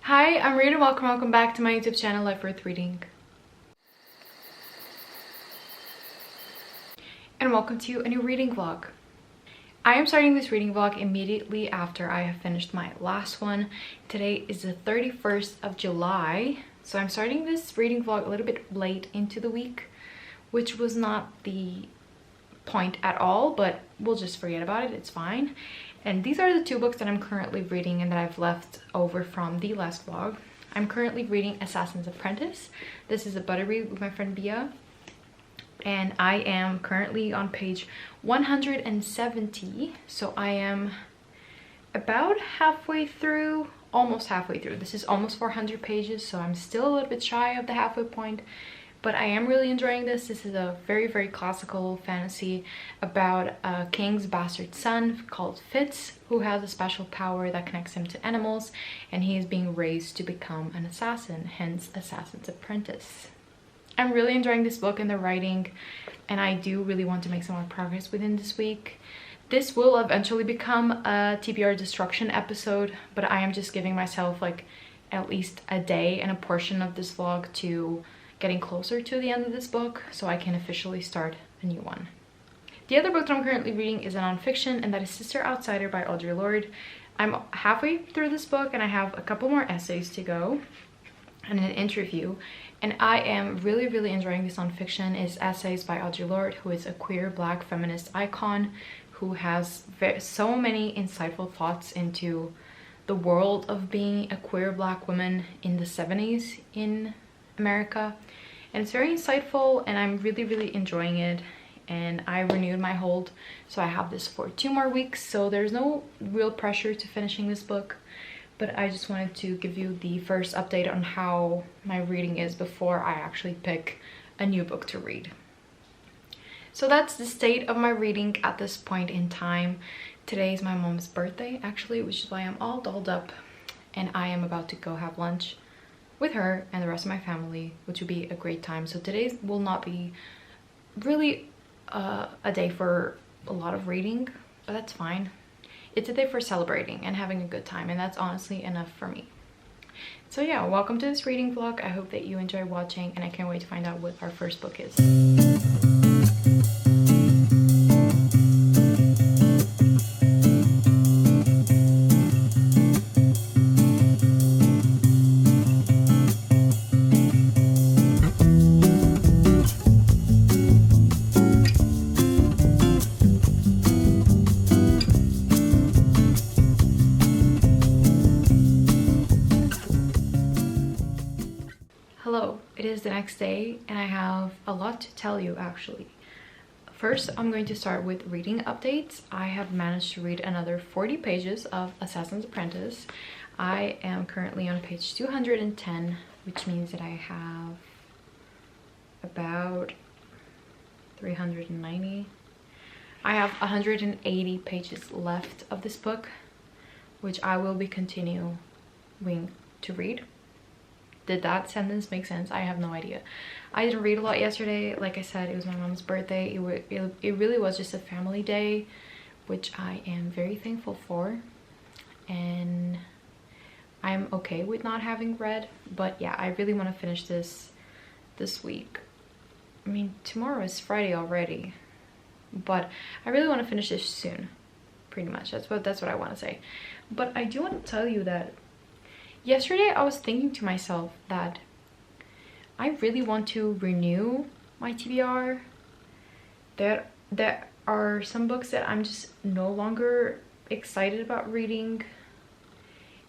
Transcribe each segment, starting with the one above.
Hi, I'm Reid and welcome back to my YouTube channel, Life Worth Reading. And welcome to a new reading vlog. I am starting this reading vlog immediately after I have finished my last one. Today is the 31st of July, so I'm starting this reading vlog a little bit late into the week, which was not the point at all, but we'll just forget about it, it's fine. And these are the two books that I'm currently reading and that I've left over from the last vlog. I'm currently reading Assassin's Apprentice. This is a buddy read with my friend Bia. And I am currently on page 170. So I am about halfway through, almost halfway through. This is almost 400 pages, so I'm still a little bit shy of the halfway point. But I am really enjoying this. This is a very, very classical fantasy about a king's bastard son called Fitz, who has a special power that connects him to animals, and he is being raised to become an assassin, hence Assassin's Apprentice. I'm really enjoying this book and the writing, and I do really want to make some more progress within this week. This will eventually become a TBR Destruction episode, but I am just giving myself like at least a day and a portion of this vlog to getting closer to the end of this book so I can officially start a new one. The other book that I'm currently reading is a nonfiction, and that is Sister Outsider by Audre Lorde. I'm halfway through this book and I have a couple more essays to go and an interview, and I am really, really enjoying this nonfiction. It's essays by Audre Lorde, who is a queer black feminist icon who has so many insightful thoughts into the world of being a queer black woman in the 70s in America, and it's very insightful and I'm really, really enjoying it. And I renewed my hold, so I have this for 2 more weeks, so there's no real pressure to finishing this book, but I just wanted to give you the first update on how my reading is before I actually pick a new book to read. So that's the state of my reading at this point in time. Today is my mom's birthday actually, which is why I'm all dolled up, and I am about to go have lunch with her and the rest of my family, which will be a great time. So today will not be really a day for a lot of reading, but that's fine. It's a day for celebrating and having a good time, and that's honestly enough for me. So yeah, welcome to this reading vlog. I hope that you enjoy watching, and I can't wait to find out what our first book is. Hello, it is the next day and I have a lot to tell you actually. First, I'm going to start with reading updates. I have managed to read another 40 pages of Assassin's Apprentice. I am currently on page 210, which means that I have about 390. I have 180 pages left of this book, which I will be continuing to read. Did that sentence make sense? I have no idea. I didn't read a lot yesterday. Like I said, it was my mom's birthday. It really was just a family day, which I am very thankful for. And I'm okay with not having read. But yeah, I really want to finish this week. I mean, tomorrow is Friday already. But I really want to finish this soon. Pretty much. That's what I want to say. But I do want to tell you that yesterday I was thinking to myself that I really want to renew my TBR. There are some books that I'm just no longer excited about reading,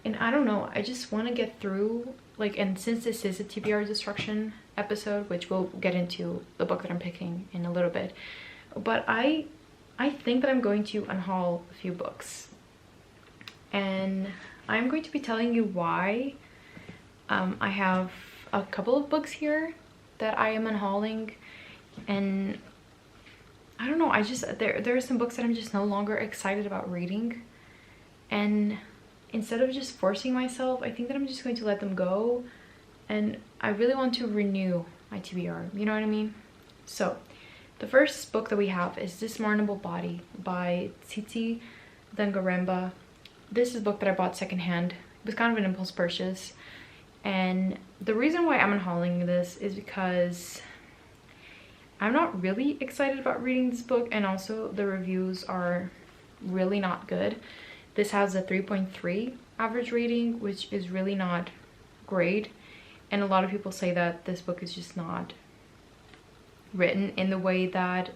and I don't know, I just want to get through, like, and since this is a TBR Destruction episode, which we'll get into the book that I'm picking in a little bit, but I think that I'm going to unhaul a few books. and I'm going to be telling you why. I have a couple of books here that I am unhauling, and I don't know, I just there are some books that I'm just no longer excited about reading, and instead of just forcing myself, I think that I'm just going to let them go, and I really want to renew my TBR, you know what I mean? So the first book that we have is This Marnable Body by Tsitsi Dangaremba. This is a book that I bought secondhand. It was kind of an impulse purchase, and the reason why I'm unhauling this is because I'm not really excited about reading this book, and also the reviews are really not good. This has a 3.3 average rating, which is really not great, and a lot of people say that this book is just not written in the way that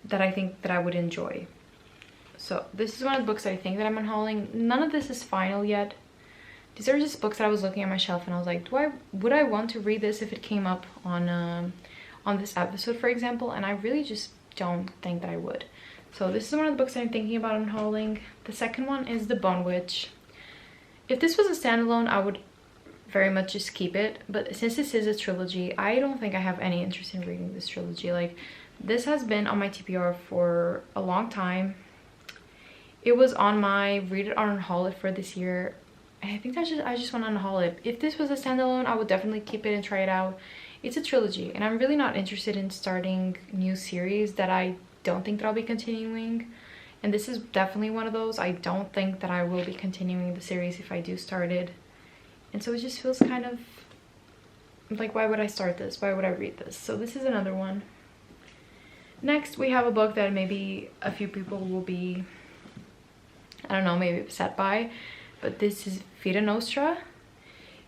that I think that I would enjoy. So this is one of the books that I think that I'm unhauling. None of this is final yet. These are just books that I was looking at my shelf and I was like, would I want to read this if it came up on this episode, for example? And I really just don't think that I would. So this is one of the books that I'm thinking about unhauling. The second one is The Bone Witch. If this was a standalone, I would very much just keep it, but since this is a trilogy, I don't think I have any interest in reading this trilogy. Like, this has been on my TBR for a long time. It was on my read it or unhaul it for this year, and I think I just want to unhaul it. If this was a standalone, I would definitely keep it and try it out. It's a trilogy, and I'm really not interested in starting new series that I don't think that I'll be continuing, and this is definitely one of those. I don't think that I will be continuing the series if I do start it. And so it just feels kind of like, why would I start this? Why would I read this? So this is another one. Next, we have a book that maybe a few people will be, I don't know, maybe upset by, but this is Vita Nostra.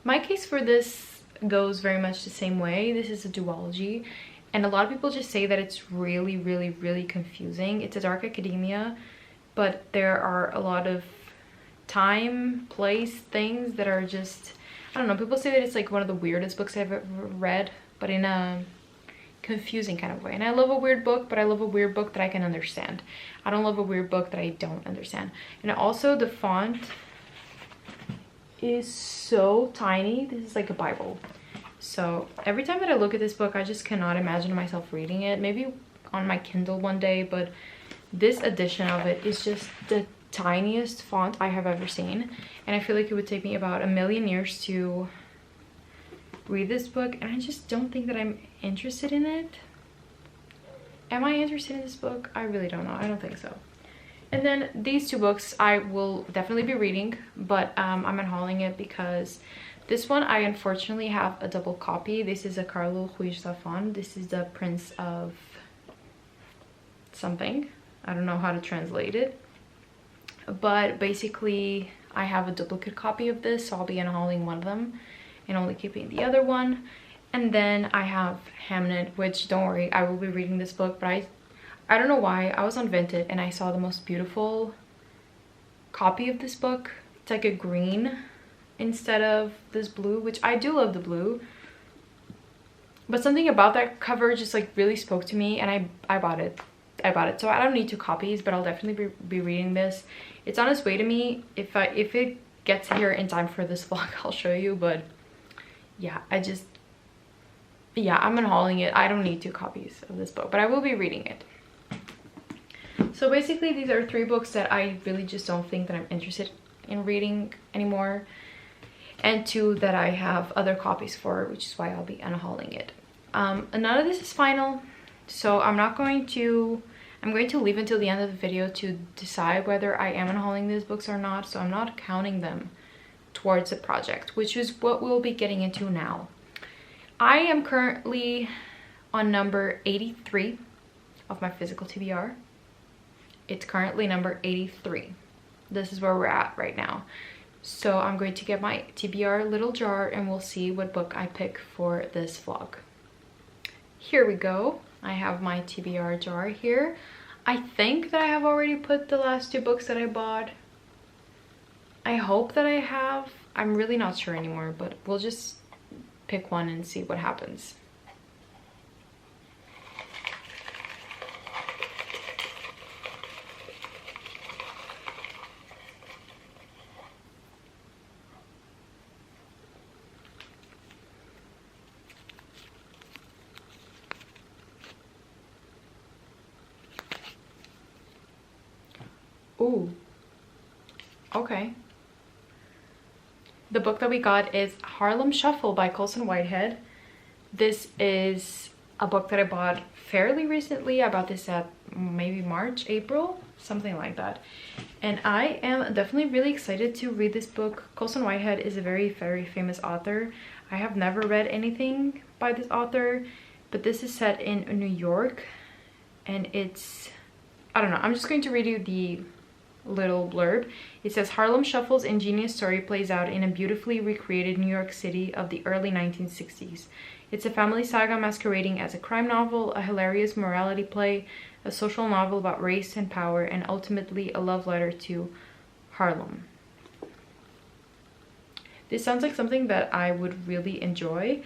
My case for this goes very much the same way. This is a duology, and a lot of people just say that it's really, really, really confusing. It's a dark academia, but there are a lot of time, place, things that are just, I don't know, people say that it's like one of the weirdest books I've ever read, but in a confusing kind of way. And I love a weird book, but I love a weird book that I can understand. I don't love a weird book that I don't understand. And also the font is so tiny. This is like a Bible. So every time that I look at this book, I just cannot imagine myself reading it. Maybe on my Kindle one day, but this edition of it is just the tiniest font I have ever seen, and I feel like it would take me about 1,000,000 years to read this book, and I just don't think that I'm interested in it. Am I interested in this book? I really don't know. I don't think so. And then these two books I will definitely be reading, but I'm unhauling it because this one I unfortunately have a double copy. This is a Carlo Ruiz Zafón. This is the Prince of something. I don't know how to translate it. But basically, I have a duplicate copy of this, so I'll be unhauling one of them and only keeping the other one. And then I have Hamnet, which, don't worry, I will be reading this book, but I don't know why. I was on Vinted and I saw the most beautiful copy of this book. It's like a green instead of this blue, which I do love the blue. But something about that cover just like really spoke to me, and I bought it. So I don't need 2 copies, but I'll definitely be reading this. It's on its way to me. If it gets here in time for this vlog, I'll show you. But yeah, I'm unhauling it. I don't need 2 copies of this book, but I will be reading it. So basically, these are 3 books that I really just don't think that I'm interested in reading anymore, and 2 that I have other copies for, which is why I'll be unhauling it. None of this is final, so I'm going to leave until the end of the video to decide whether I am unhauling these books or not, so I'm not counting them towards the project, which is what we'll be getting into now. I am currently on number 83 of my physical TBR. It's currently number 83. This is where we're at right now. So I'm going to get my TBR little jar and we'll see what book I pick for this vlog. Here we go. I have my TBR jar here. I think that I have already put the last 2 books that I bought. I hope that I have. I'm really not sure anymore, but we'll just pick one and see what happens. Ooh, okay. The book that we got is Harlem Shuffle by Colson Whitehead. This is a book that I bought fairly recently. I bought this at maybe March, April, something like that. And I am definitely really excited to read this book. Colson Whitehead is a very, very famous author. I have never read anything by this author, but this is set in New York, and it's, I don't know, I'm just going to read you the little blurb. It says, Harlem Shuffle's ingenious story plays out in a beautifully recreated New York City of the early 1960s. It's a family saga masquerading as a crime novel, a hilarious morality play, a social novel about race and power, and ultimately a love letter to Harlem. This sounds like something that I would really enjoy.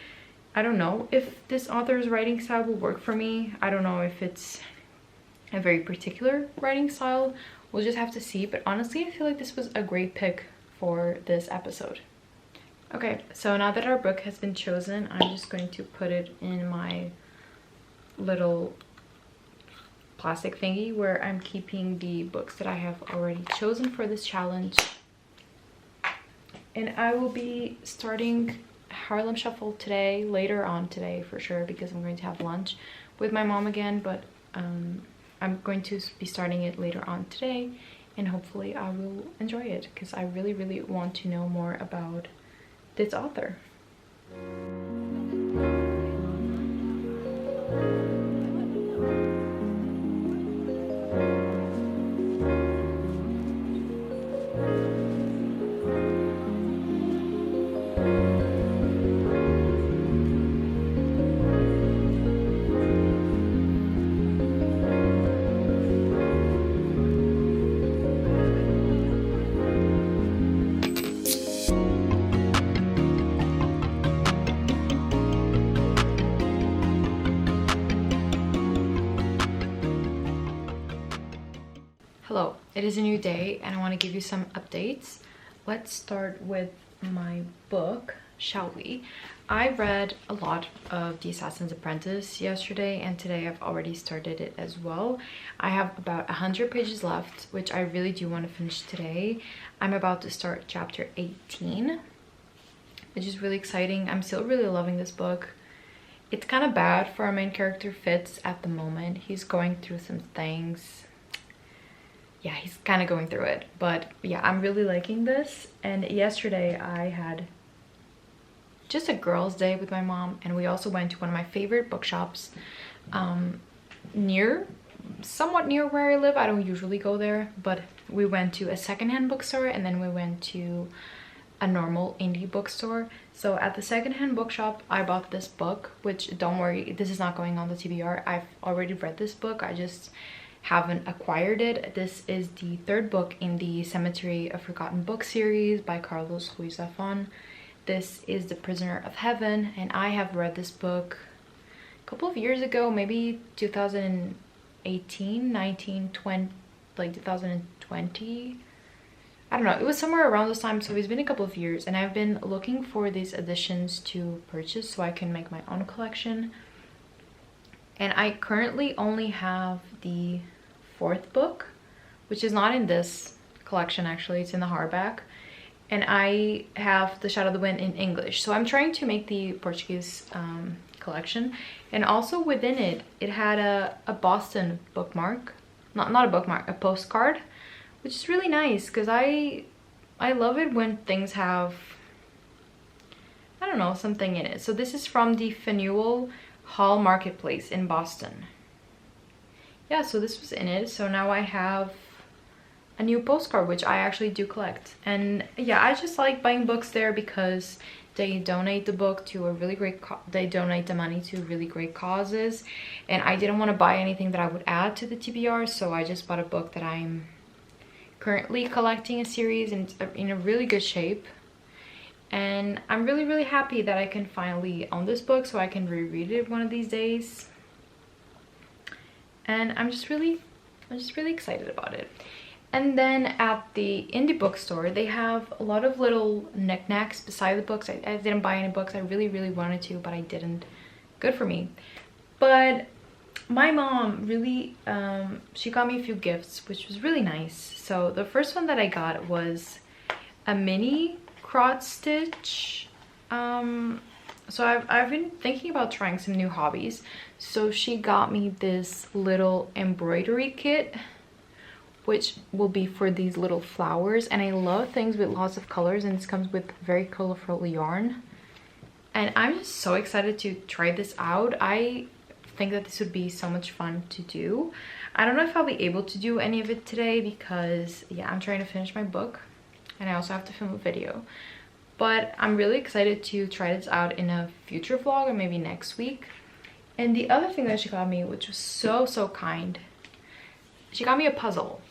I don't know if this author's writing style will work for me. I don't know if it's a very particular writing style. We'll just have to see, but honestly, I feel like this was a great pick for this episode. Okay, so now that our book has been chosen, I'm just going to put it in my little plastic thingy where I'm keeping the books that I have already chosen for this challenge. And I will be starting Harlem Shuffle today, later on today for sure, because I'm going to have lunch with my mom again, but I'm going to be starting it later on today, and hopefully I will enjoy it because I really, really want to know more about this author. Hello, it is a new day and I want to give you some updates. Let's start with my book, shall we? I read a lot of The Assassin's Apprentice yesterday, and today I've already started it as well. I have about 100 pages left, which I really do want to finish today. I'm about to start chapter 18, which is really exciting. I'm still really loving this book. It's kind of bad for our main character Fitz at the moment. He's going through some things. Yeah, he's kind of going through it, but yeah, I'm really liking this. And yesterday I had just a girls' day with my mom, and we also went to one of my favorite bookshops somewhat near where I live. I don't usually go there, but we went to a secondhand bookstore, and then we went to a normal indie bookstore. So at the secondhand bookshop I bought this book, which, don't worry, this is not going on the TBR. I've already read this book, I just haven't acquired it. This is the third book in the Cemetery of Forgotten Books series by Carlos Ruiz Zafón. This is The Prisoner of Heaven, and I have read this book a couple of years ago, maybe 2018, 19, 20, like 2020. I don't know, it was somewhere around this time, so it's been a couple of years, and I've been looking for these editions to purchase so I can make my own collection. And I currently only have the fourth book, which is not in this collection actually, it's in the hardback. And I have The Shadow of the Wind in English. So I'm trying to make the Portuguese collection. And also within it, it had a Boston bookmark. Not a bookmark, a postcard, which is really nice because I love it when things have, I don't know, something in it. So this is from the Faneuil Hall Marketplace in Boston. Yeah, so this was in it. So now I have a new postcard, which I actually do collect. And yeah, I just like buying books there because they donate the book to a really great they donate the money to really great causes. And I didn't want to buy anything that I would add to the TBR, so I just bought a book that I'm currently collecting, a series, and it's in a really good shape. And I'm really, really happy that I can finally own this book so I can reread it one of these days. And I'm just really excited about it. And then at the indie bookstore, they have a lot of little knickknacks beside the books. I didn't buy any books. I really, really wanted to, but I didn't. Good for me. But my mom really, she got me a few gifts, which was really nice. So the first one that I got was a mini crotch stitch. So I've been thinking about trying some new hobbies. So she got me this little embroidery kit, which will be for these little flowers. And I love things with lots of colors, and this comes with very colorful yarn. And I'm just so excited to try this out. I think that this would be so much fun to do. I don't know if I'll be able to do any of it today because, yeah, I'm trying to finish my book and I also have to film a video. But I'm really excited to try this out in a future vlog or maybe next week. And the other thing that she got me, which was so kind, she got me a puzzle.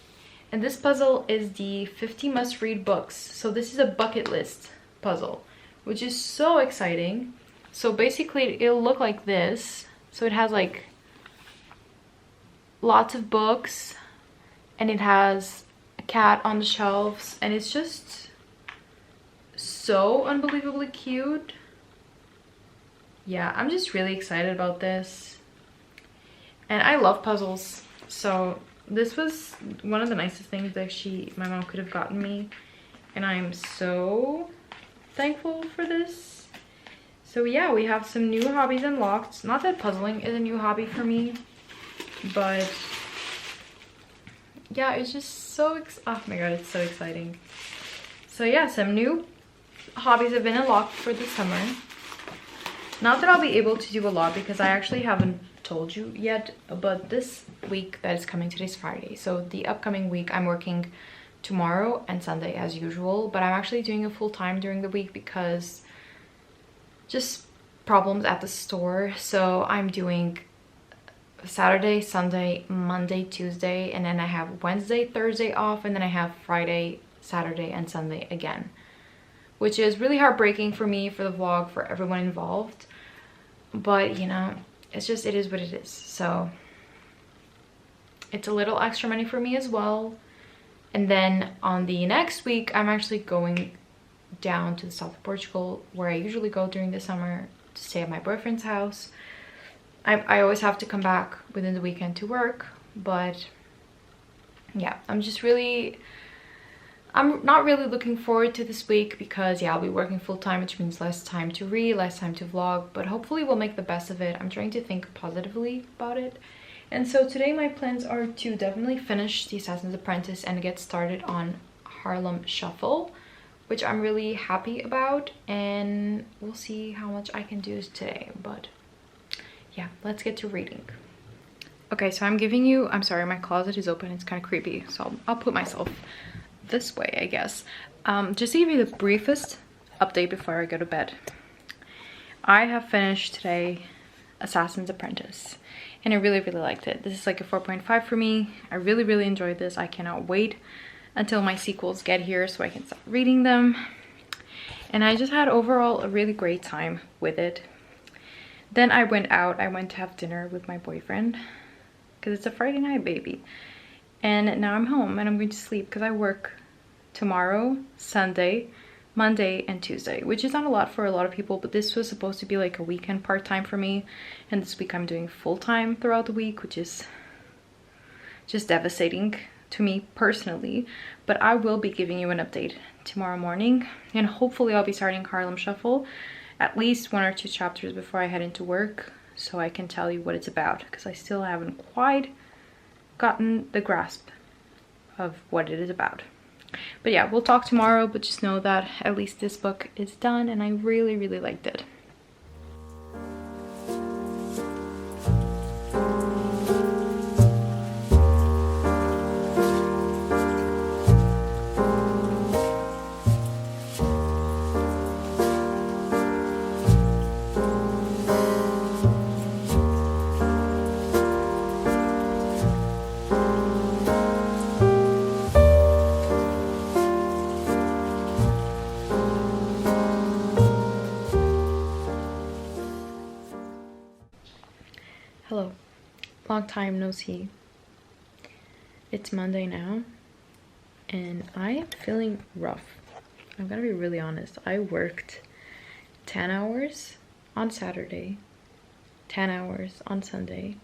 And this puzzle is the 50 must-read books. So this is a bucket list puzzle, which is so exciting. So basically it'll look like this. So it has like lots of books and it has a cat on the shelves, and it's just so unbelievably cute. Yeah, I'm just really excited about this. And I love puzzles. So this was one of the nicest things that my mom could have gotten me. And I'm so thankful for this. So yeah, we have some new hobbies unlocked. Not that puzzling is a new hobby for me, but yeah, it's just so oh my god, it's so exciting. So yeah, some new hobbies have been unlocked for the summer. Not that I'll be able to do a lot because I actually haven't told you yet, but this week that is coming, today's Friday, so the upcoming week I'm working tomorrow and Sunday as usual, but I'm actually doing it full time during the week because just problems at the store. So I'm doing Saturday, Sunday, Monday, Tuesday, and then I have Wednesday, Thursday off, and then I have Friday, Saturday, and Sunday again, which is really heartbreaking for me, for the vlog, for everyone involved. But you know, it's just, it is what it is. So it's a little extra money for me as well. And then on the next week, I'm actually going down to the south of Portugal, where I usually go during the summer, to stay at my boyfriend's house. I always have to come back within the weekend to work, but yeah, I'm not really looking forward to this week because yeah, I'll be working full time, which means less time to read, less time to vlog, but hopefully we'll make the best of it. I'm trying to think positively about it. And so today my plans are to definitely finish the Assassin's Apprentice and get started on Harlem Shuffle, which I'm really happy about, and we'll see how much I can do today. But yeah, let's get to reading. Okay, so I'm sorry, my closet is open, it's kind of creepy, so I'll put myself this way, I guess. Just to give you the briefest update before I go to bed. I have finished today Assassin's Apprentice, and I really liked it. This is like a 4.5 for me. I really enjoyed this. I cannot wait until my sequels get here so I can start reading them. And I just had overall a really great time with it. Then I went out. I went to have dinner with my boyfriend because it's a Friday night, baby. And now I'm home and I'm going to sleep because I work tomorrow, Sunday, Monday, and Tuesday, which is not a lot for a lot of people, but this was supposed to be like a weekend part-time for me. And this week I'm doing full-time throughout the week, which is just devastating to me personally. But I will be giving you an update tomorrow morning, and hopefully I'll be starting Harlem Shuffle at least 1 or 2 chapters before I head into work, so I can tell you what it's about, because I still haven't quite gotten the grasp of what it is about. But yeah, we'll talk tomorrow, but just know that at least this book is done and I really liked it. Hello, long time no see. It's Monday now, and I am feeling rough. I'm gonna be really honest. I worked 10 hours on Saturday, 10 hours on Sunday,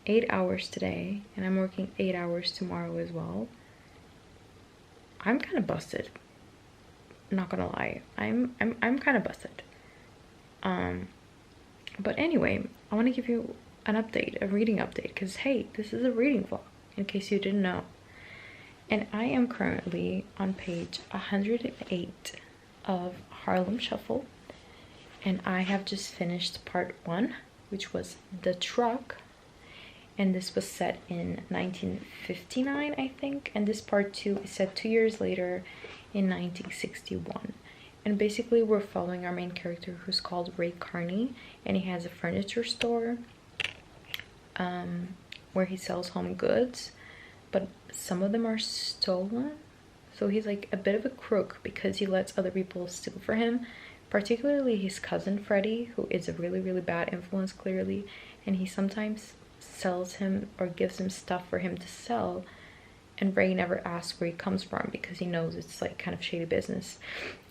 8 hours today and I'm working 8 hours tomorrow as well. I'm kind of busted. Not gonna lie. I'm kind of busted. But anyway, I want to give you an update, a reading update, because hey, this is a reading vlog in case you didn't know. And I am currently on page 108 of Harlem Shuffle, and I have just finished part 1, which was The Truck, and this was set in 1959, I think, and this part 2 is set 2 years later in 1961. And basically we're following our main character, who's called Ray Carney, and he has a furniture store where he sells home goods, but some of them are stolen. So he's like a bit of a crook because he lets other people steal for him, particularly his cousin Freddie, who is a really, really bad influence clearly, and he sometimes sells him or gives him stuff for him to sell, and Ray never asks where he comes from because he knows it's like kind of shady business.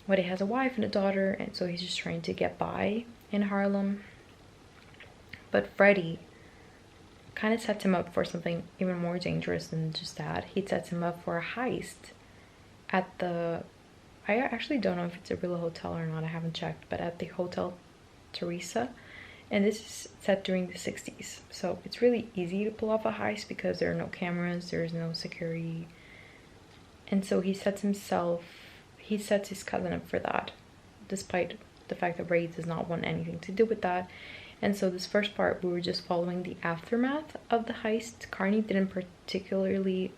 But he has a wife and a daughter, and so he's just trying to get by in Harlem. But Freddie kind of sets him up for something even more dangerous than just that. He sets him up for a heist at the, I actually don't know if it's a real hotel or not, I haven't checked, but at the Hotel Teresa. And this is set during the 60s, so it's really easy to pull off a heist because there are no cameras, there's no security. And so he sets his cousin up for that, despite the fact that Ray does not want anything to do with that. And so this first part, we were just following the aftermath of the heist. Carney didn't particularly,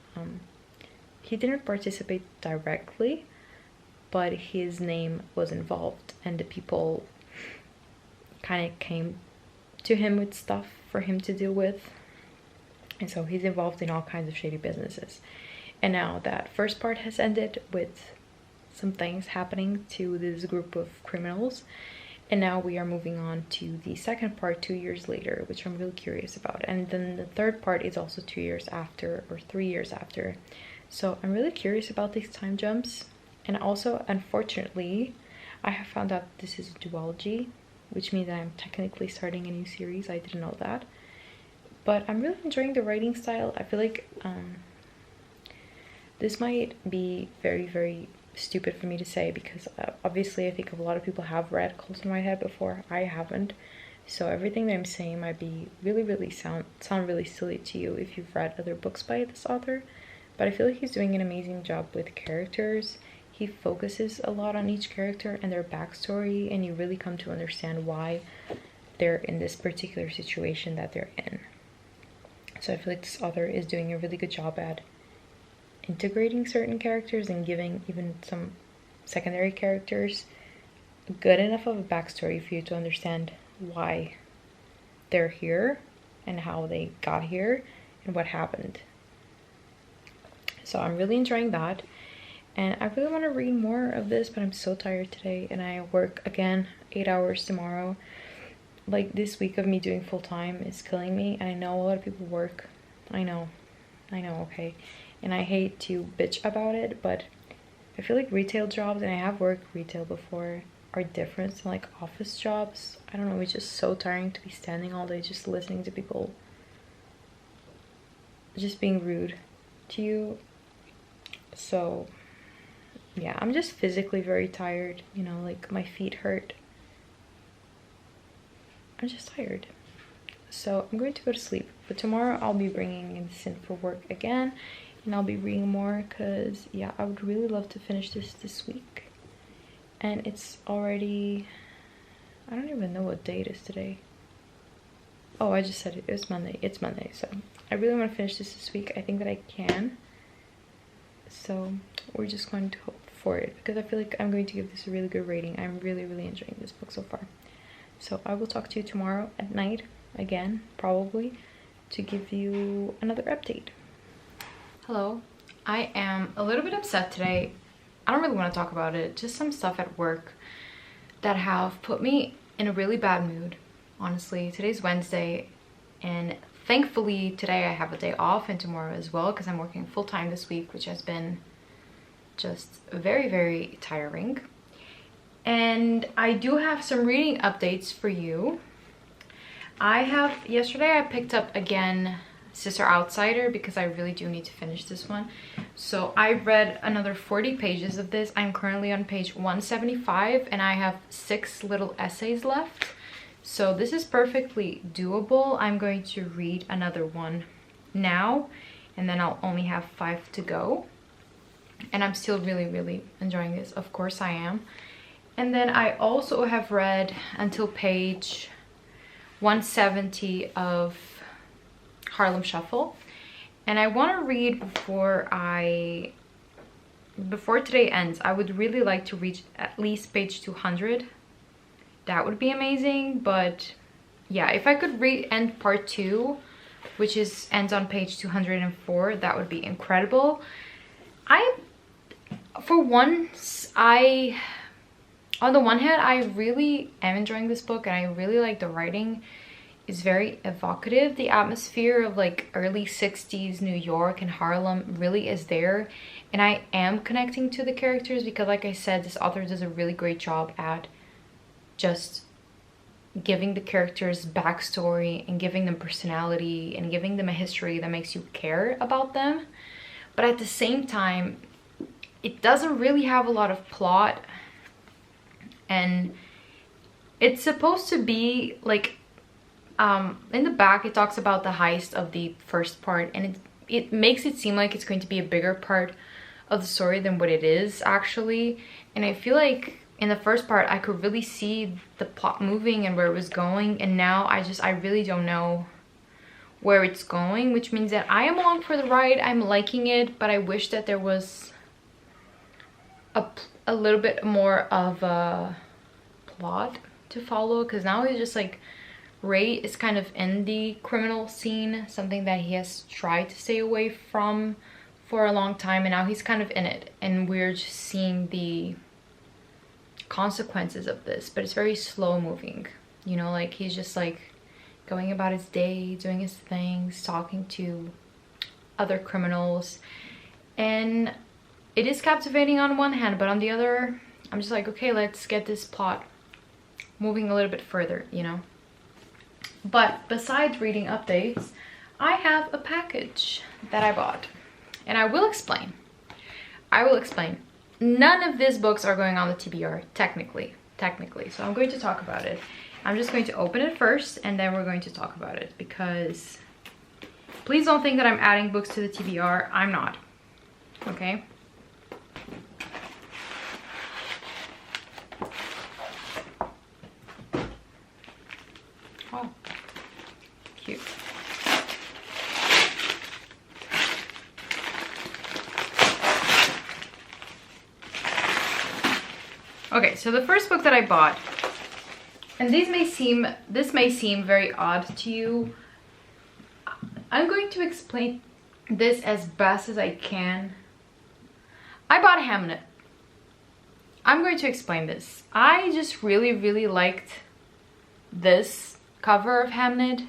he didn't participate directly, but his name was involved, and the people kind of came to him with stuff for him to deal with. And so he's involved in all kinds of shady businesses. And now that first part has ended with some things happening to this group of criminals, and now we are moving on to the second part 2 years later, which I'm really curious about. And then the third part is also 2 years after, or 3 years after. So I'm really curious about these time jumps. And also, unfortunately, I have found out this is a duology, which means I'm technically starting a new series. I didn't know that. But I'm really enjoying the writing style. I feel like this might be very, very stupid for me to say, because obviously I think a lot of people have read Colson Whitehead before. I haven't, so everything that I'm saying might be really sound really silly to you if you've read other books by this author. But I feel like he's doing an amazing job with characters. He focuses a lot on each character and their backstory, and you really come to understand why they're in this particular situation that they're in. So I feel like this author is doing a really good job at integrating certain characters and giving even some secondary characters good enough of a backstory for you to understand why they're here and how they got here and what happened. So I'm really enjoying that, and I really want to read more of this, but I'm so tired today, and I work again 8 hours tomorrow. Like, this week of me doing full-time is killing me, and I know a lot of people work. I know, okay. And I hate to bitch about it, but I feel like retail jobs, and I have worked retail before, are different than like office jobs. I don't know, it's just so tiring to be standing all day just listening to people just being rude to you. So yeah, I'm just physically very tired, you know, like my feet hurt. I'm just tired. So I'm going to go to sleep, but tomorrow I'll be bringing this in for work again. And I'll be reading more because, yeah, I would really love to finish this week. And it's already, I don't even know what day it is today. Oh, I just said it was Monday. It's Monday, so I really want to finish this week. I think that I can. So we're just going to hope for it, because I feel like I'm going to give this a really good rating. I'm really enjoying this book so far. So I will talk to you tomorrow at night again, probably, to give you another update. Hello, I am a little bit upset today. I don't really want to talk about it, just some stuff at work that have put me in a really bad mood. Honestly, today's Wednesday, and thankfully today I have a day off, and tomorrow as well, because I'm working full-time this week, which has been just very tiring. And I do have some reading updates for you. Yesterday I picked up again Sister Outsider because I really do need to finish this one. So I read another 40 pages of this. I'm currently on page 175 and I have 6 little essays left. So this is perfectly doable. I'm going to read another one now and then I'll only have 5 to go. And I'm still really enjoying this. Of course I am. And then I also have read until page 170 of Harlem Shuffle. And I want to read before today ends. I would really like to reach at least page 200. That would be amazing. But yeah, if I could end part 2, which ends on page 204, that would be incredible. For once, on the one hand, I really am enjoying this book and I really like the writing. It's very evocative. The atmosphere of like early 60s New York and Harlem really is there. And I am connecting to the characters because, like I said, this author does a really great job at just giving the characters backstory and giving them personality and giving them a history that makes you care about them. But at the same time, it doesn't really have a lot of plot, and it's supposed to be like in the back it talks about the heist of the first part, and it makes it seem like it's going to be a bigger part of the story than what it is actually. And I feel like in the first part I could really see the plot moving and where it was going, and now I really don't know where it's going, which means that I am along for the ride. I'm liking it, but I wish that there was a little bit more of a plot to follow, because now he's just like, Ray is kind of in the criminal scene, something that he has tried to stay away from for a long time, and now he's kind of in it and we're just seeing the consequences of this. But it's very slow moving, you know, like he's just like going about his day, doing his things, talking to other criminals, and it is captivating on one hand, but on the other, I'm just like, okay, let's get this plot moving a little bit further, you know. But besides reading updates, I have a package that I bought, and I will explain. None of these books are going on the TBR, technically, so I'm going to talk about it. I'm just going to open it first, and then we're going to talk about it, because please don't think that I'm adding books to the TBR. I'm not, okay? Oh, cute. Okay, so the first book that I bought, and this may seem very odd to you. I'm going to explain this as best as I can. I bought Hamnet. I'm going to explain this. I just really liked this cover of Hamnet.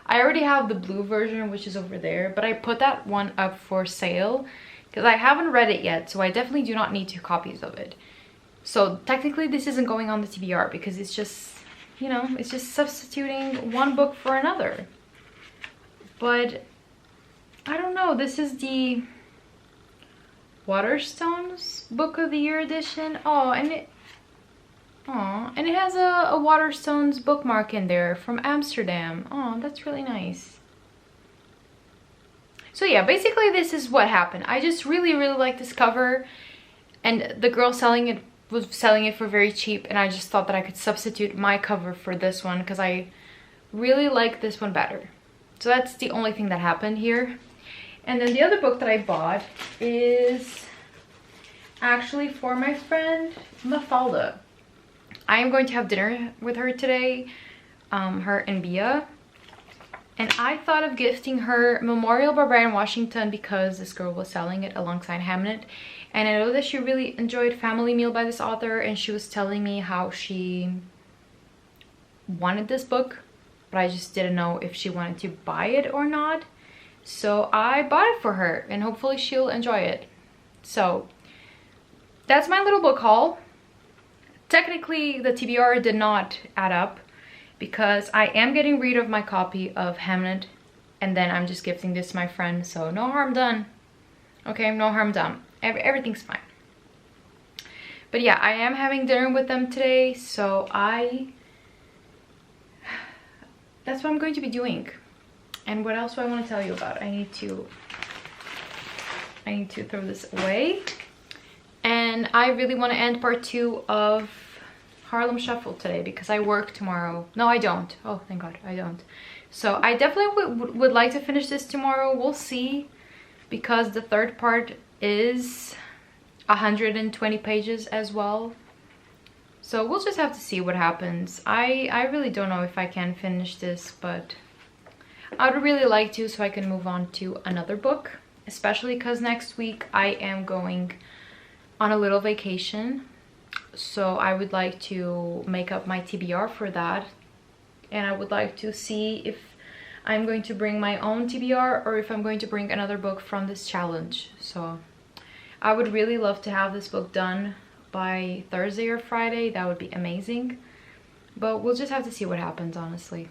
I already have the blue version, which is over there, but I put that one up for sale because I haven't read it yet, so I definitely do not need 2 copies of it. So technically this isn't going on the TBR because it's just, you know, it's just substituting one book for another. But I don't know, this is the Waterstones Book of the Year edition. Oh, and it has a Waterstones bookmark in there from Amsterdam. Oh, that's really nice. So yeah, basically this is what happened. I just really like this cover, and the girl selling it was selling it for very cheap, and I just thought that I could substitute my cover for this one because I really like this one better. So that's the only thing that happened here. And then the other book that I bought is actually for my friend Mafalda. I am going to have dinner with her today, her and Bia. And I thought of gifting her Memorial by Brian Washington because this girl was selling it alongside Hamnet. And I know that she really enjoyed Family Meal by this author, and she was telling me how she wanted this book, but I just didn't know if she wanted to buy it or not. So I bought it for her, and hopefully she'll enjoy it. So that's my little book haul. Technically, the TBR did not add up, because I am getting rid of my copy of Hamlet, and then I'm just gifting this to my friend, so no harm done. Okay, no harm done. Everything's fine. But yeah, I am having dinner with them today, so that's what I'm going to be doing. And what else do I want to tell you about? I need to throw this away. And I really want to end part 2 of Harlem Shuffle today because I work tomorrow. No, I don't. Oh, thank God, I don't. So I definitely would like to finish this tomorrow. We'll see, because the third part is 120 pages as well. So we'll just have to see what happens. I really don't know if I can finish this, but I would really like to, so I can move on to another book, especially because next week I am going on a little vacation. So I would like to make up my TBR for that, and I would like to see if I'm going to bring my own TBR or if I'm going to bring another book from this challenge. So I would really love to have this book done by Thursday or Friday. That would be amazing, but we'll just have to see what happens, honestly.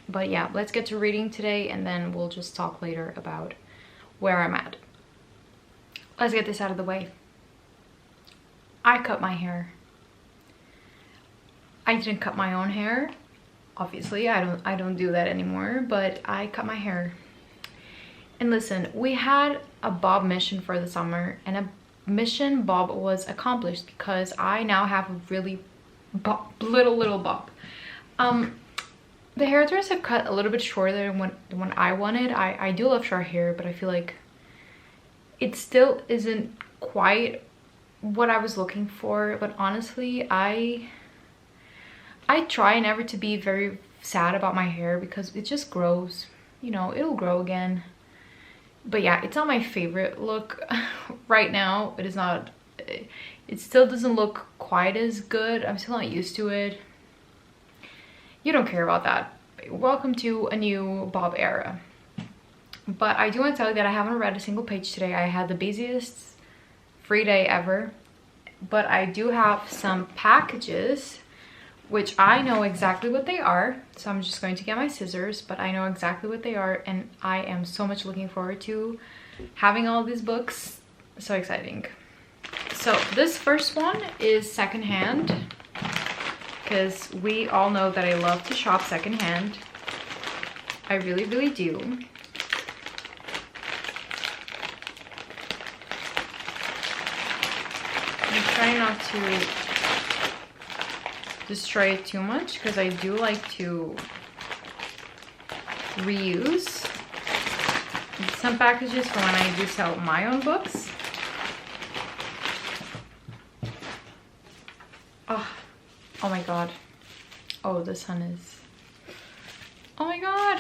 But yeah, let's get to reading today, and then we'll just talk later about where I'm at. Let's get this out of the way. I cut my hair. I didn't cut my own hair. Obviously, I don't do that anymore, but I cut my hair. And listen, we had a bob mission for the summer, and a mission bob was accomplished because I now have a really little bob. The hairdressers have cut a little bit shorter than what I wanted. I do love short hair, but I feel like it still isn't quite what I was looking for. But honestly, I try never to be very sad about my hair because it just grows, you know, it'll grow again. But yeah, it's not my favorite look right now. It is not, it still doesn't look quite as good. I'm still not used to it. You don't care about that. Welcome to a new bob era. But I do want to tell you that I haven't read a single page today. I had the busiest free day ever. But I do have some packages, which I know exactly what they are. So I'm just going to get my scissors, but I know exactly what they are. And I am so much looking forward to having all these books. So exciting. So this first one is secondhand, because we all know that I love to shop secondhand. I really, really do. I'm trying not to destroy it too much because I do like to reuse some packages for when I do sell my own books. Oh my God. Oh, the sun is... Oh my God.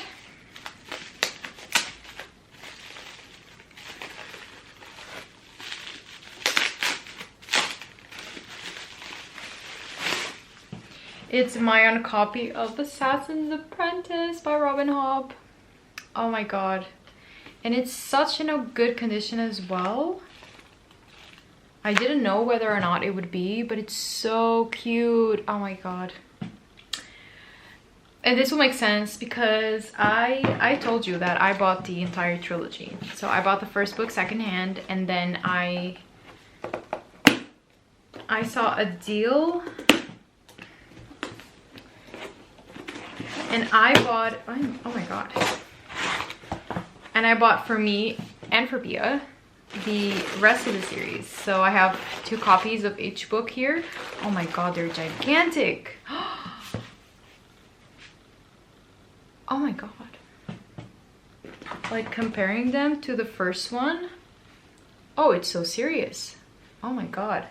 It's my own copy of Assassin's Apprentice by Robin Hobb. Oh my God. And it's such in a good condition as well. I didn't know whether or not it would be, but it's so cute. Oh my God. And this will make sense because I told you that I bought the entire trilogy. So I bought the first book secondhand, and then I saw a deal and I bought, oh my God. And I bought for me and for Bia the rest of the series. So I have 2 copies of each book here. Oh my God, they're gigantic. Oh my God. Like comparing them to the first one. Oh, it's so serious. Oh my God.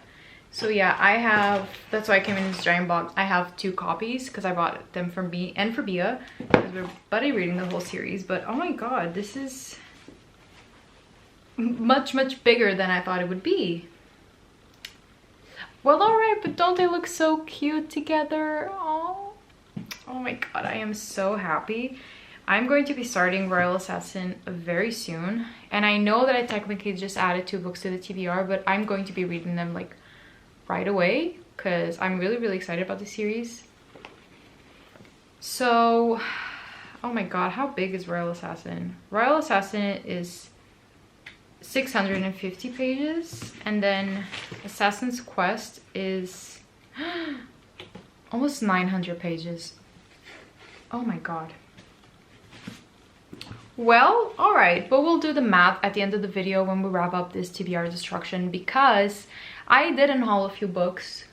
So yeah, I have, that's why I came in this giant box. I have 2 copies because I bought them from B and for Bia because we're buddy reading the whole series. But oh my God, this is much bigger than I thought it would be. Well, all right, but don't they look so cute together? Oh my God, I am so happy. I'm going to be starting Royal Assassin very soon, and I know that I technically just added 2 books to the TBR, but I'm going to be reading them like right away because I'm really excited about the series. So, oh my god, how big is Royal Assassin? Royal Assassin is 650 pages, and then Assassin's Quest is almost 900 pages. Oh my god. Well, all right, but we'll do the math at the end of the video when we wrap up this TBR Destruction, because I did unhaul a few books,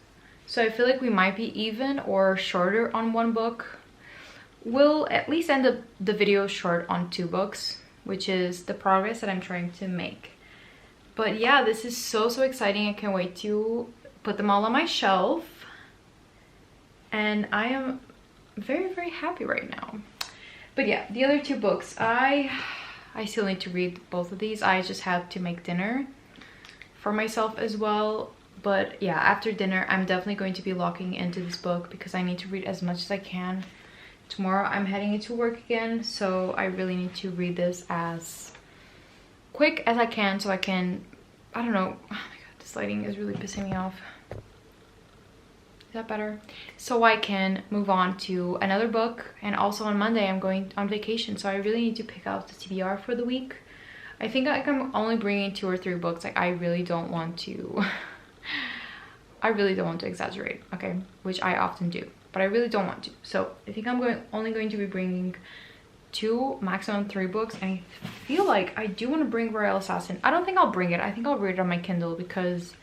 so I feel like we might be even or shorter on one book. We'll at least end up the video short on 2 books, which is the progress that I'm trying to make. But yeah, this is so exciting. I can't wait to put them all on my shelf, and I am very happy right now. But yeah, the other 2 books, I still need to read both of these. I just had to make dinner for myself as well. But yeah, after dinner, I'm definitely going to be locking into this book because I need to read as much as I can. Tomorrow, I'm heading into work again, so I really need to read this as quick as I can so I can, I don't know. Oh my god, this lighting is really pissing me off. Is that better? So I can move on to another book. And also on Monday, I'm going on vacation, so I really need to pick out the TBR for the week. I think like I'm only bringing 2 or 3 books. Like I really don't want to I really don't want to exaggerate, okay, which I often do, but I really don't want to. So I think I'm only going to be bringing 2, maximum 3 books, and I feel like I do want to bring Royal Assassin. I don't think I'll bring it. I think I'll read it on my Kindle because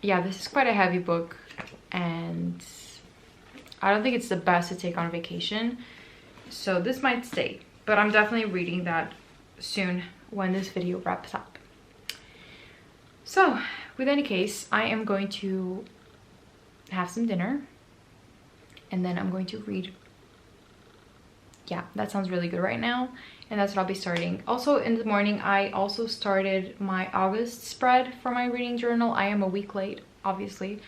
yeah, this is quite a heavy book, and I don't think it's the best to take on vacation, so this might stay, but I'm definitely reading that soon when this video wraps up. So with any case, I am going to have some dinner, and then I'm going to read. Yeah, that sounds really good right now, and that's what I'll be starting. Also in the morning, I also started my August spread for my reading journal. I am a week late, obviously,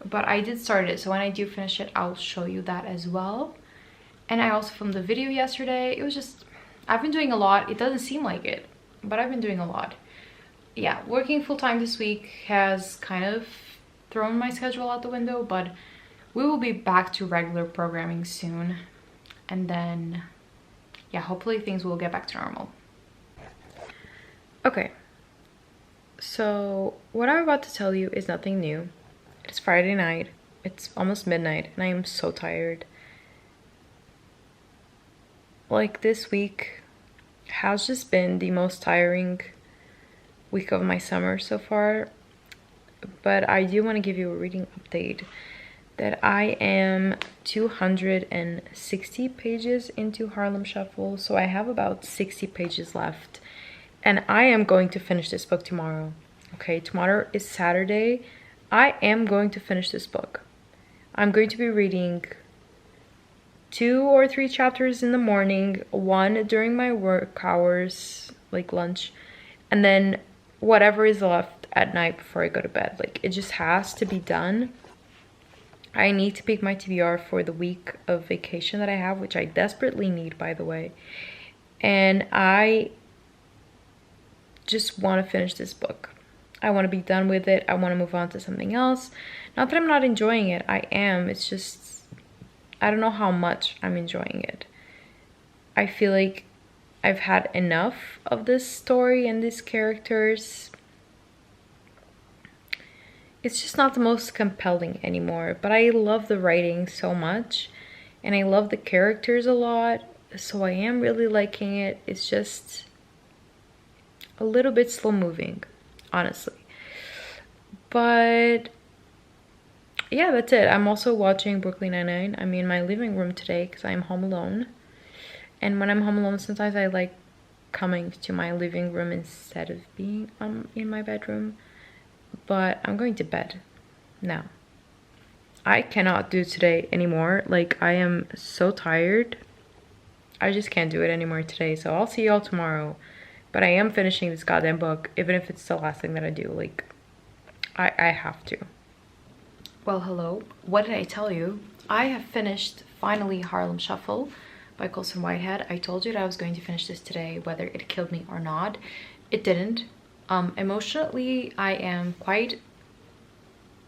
but I did start it, so when I do finish it, I'll show you that as well. And I also filmed the video yesterday. It was just, I've been doing a lot. It doesn't seem like it, but I've been doing a lot. Yeah, working full-time this week has kind of thrown my schedule out the window, but we will be back to regular programming soon. And then, yeah, hopefully things will get back to normal. Okay, so what I'm about to tell you is nothing new. It's Friday night, it's almost midnight, and I am so tired. Like, this week has just been the most tiring week of my summer so far, but I do want to give you a reading update that I am 260 pages into Harlem Shuffle, so I have about 60 pages left, and I am going to finish this book tomorrow. Okay, tomorrow is Saturday. I am going to finish this book. I'm going to be reading 2 or 3 chapters in the morning, 1 during my work hours, like lunch, and then whatever is left at night before I go to bed. Like, it just has to be done. I need to pick my TBR for the week of vacation that I have, which I desperately need, by the way. And I just want to finish this book. I want to be done with it. I want to move on to something else. Not that I'm not enjoying it. I am. It's just, I don't know how much I'm enjoying it. I feel like I've had enough of this story and these characters. It's just not the most compelling anymore, but I love the writing so much, and I love the characters a lot, so I am really liking it. It's just a little bit slow moving, honestly. But yeah, that's it. I'm also watching Brooklyn Nine-Nine. I'm in my living room today because I'm home alone, and when I'm home alone, sometimes I like coming to my living room instead of being in my bedroom. But I'm going to bed now. I cannot do today anymore. Like, I am so tired. I just can't do it anymore today. So I'll see y'all tomorrow. But I am finishing this goddamn book, even if it's the last thing that I do. Like, I have to. Well, hello. What did I tell you? I have finished, finally, Harlem Shuffle by Colson Whitehead. I told you that I was going to finish this today, whether it killed me or not. It didn't. Emotionally, I am quite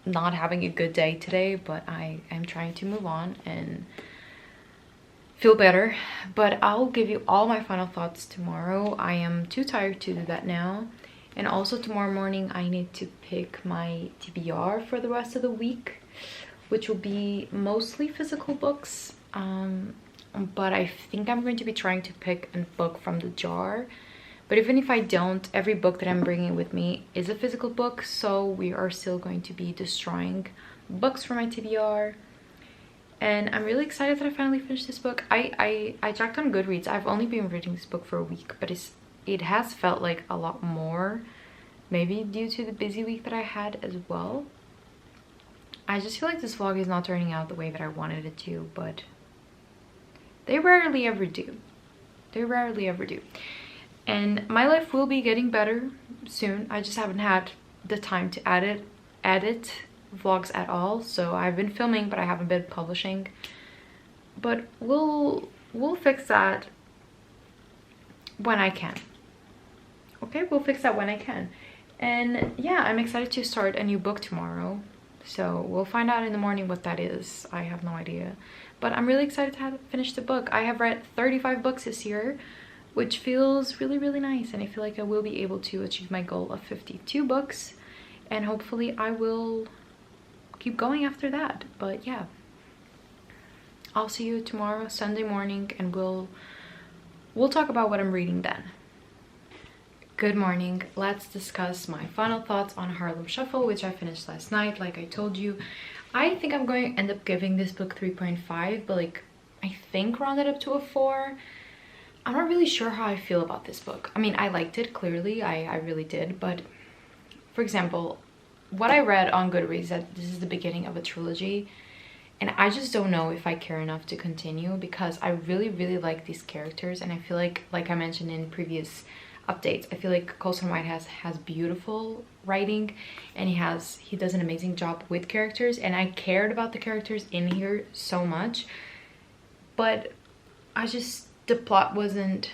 not having a good day today, but I am trying to move on, and feel better, but I'll give you all my final thoughts tomorrow. I am too tired to do that now. And also tomorrow morning I need to pick my TBR for the rest of the week, which will be mostly physical books. But I think I'm going to be trying to pick a book from the jar. But even if I don't, every book that I'm bringing with me is a physical book, so we are still going to be destroying books for my TBR. And I'm really excited that I finally finished this book. I checked on Goodreads. I've only been reading this book for a week, but it has felt like a lot more, maybe due to the busy week that I had as well. I just feel like this vlog is not turning out the way that I wanted it to, but they rarely ever do. They rarely ever do. And my life will be getting better soon. I just haven't had the time to edit vlogs at all. So I've been filming, but I haven't been publishing. But we'll fix that when I can. Okay, we'll fix that when I can. And yeah, I'm excited to start a new book tomorrow. So we'll find out in the morning what that is. I have no idea. But I'm really excited to have finished the book. I have read 35 books this year, which feels really, really nice. And I feel like I will be able to achieve my goal of 52 books. And hopefully I will keep going after that. But yeah, I'll see you tomorrow, Sunday morning, and we'll talk about what I'm reading then. Good morning. Let's discuss my final thoughts on Harlem Shuffle, which I finished last night. Like I told you, I think I'm going to end up giving this book 3.5, but like I think round it up to a 4. I'm not really sure how I feel about this book. I mean, I liked it, clearly, I really did, but for example, what I read on Goodreads, that this is the beginning of a trilogy, and I just don't know if I care enough to continue, because I really, really like these characters, and I feel like I mentioned in previous updates, I feel like Colson White has beautiful writing, and he does an amazing job with characters, and I cared about the characters in here so much, but the plot wasn't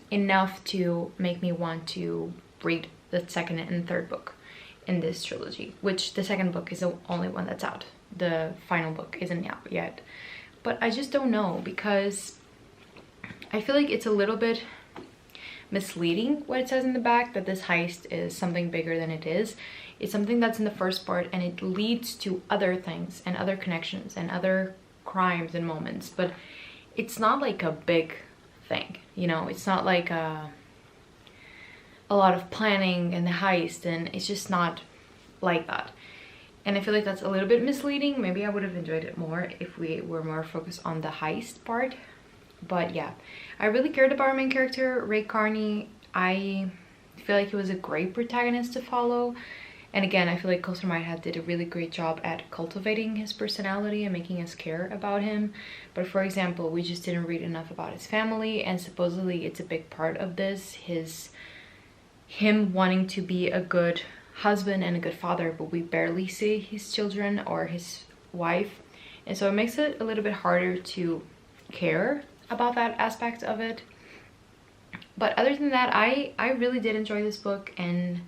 enough to make me want to read the second and third book in this trilogy, which the second book is the only one that's out. The final book isn't out yet. But I just don't know, because I feel like it's a little bit misleading what it says in the back, that this heist is something bigger than it is. It's something that's in the first part, and it leads to other things and other connections and other crimes and moments, but it's not like a big thing, you know. It's not like a lot of planning and the heist, and it's just not like that. And I feel like that's a little bit misleading. Maybe I would have enjoyed it more if we were more focused on the heist part. But yeah, I really cared about our main character, Ray Carney. I feel like he was a great protagonist to follow. And again, I feel like Colson Whitehead did a really great job at cultivating his personality and making us care about him. But for example, we just didn't read enough about his family, and supposedly it's a big part of this, him wanting to be a good husband and a good father, but we barely see his children or his wife. And so it makes it a little bit harder to care about that aspect of it. But other than that, I really did enjoy this book, and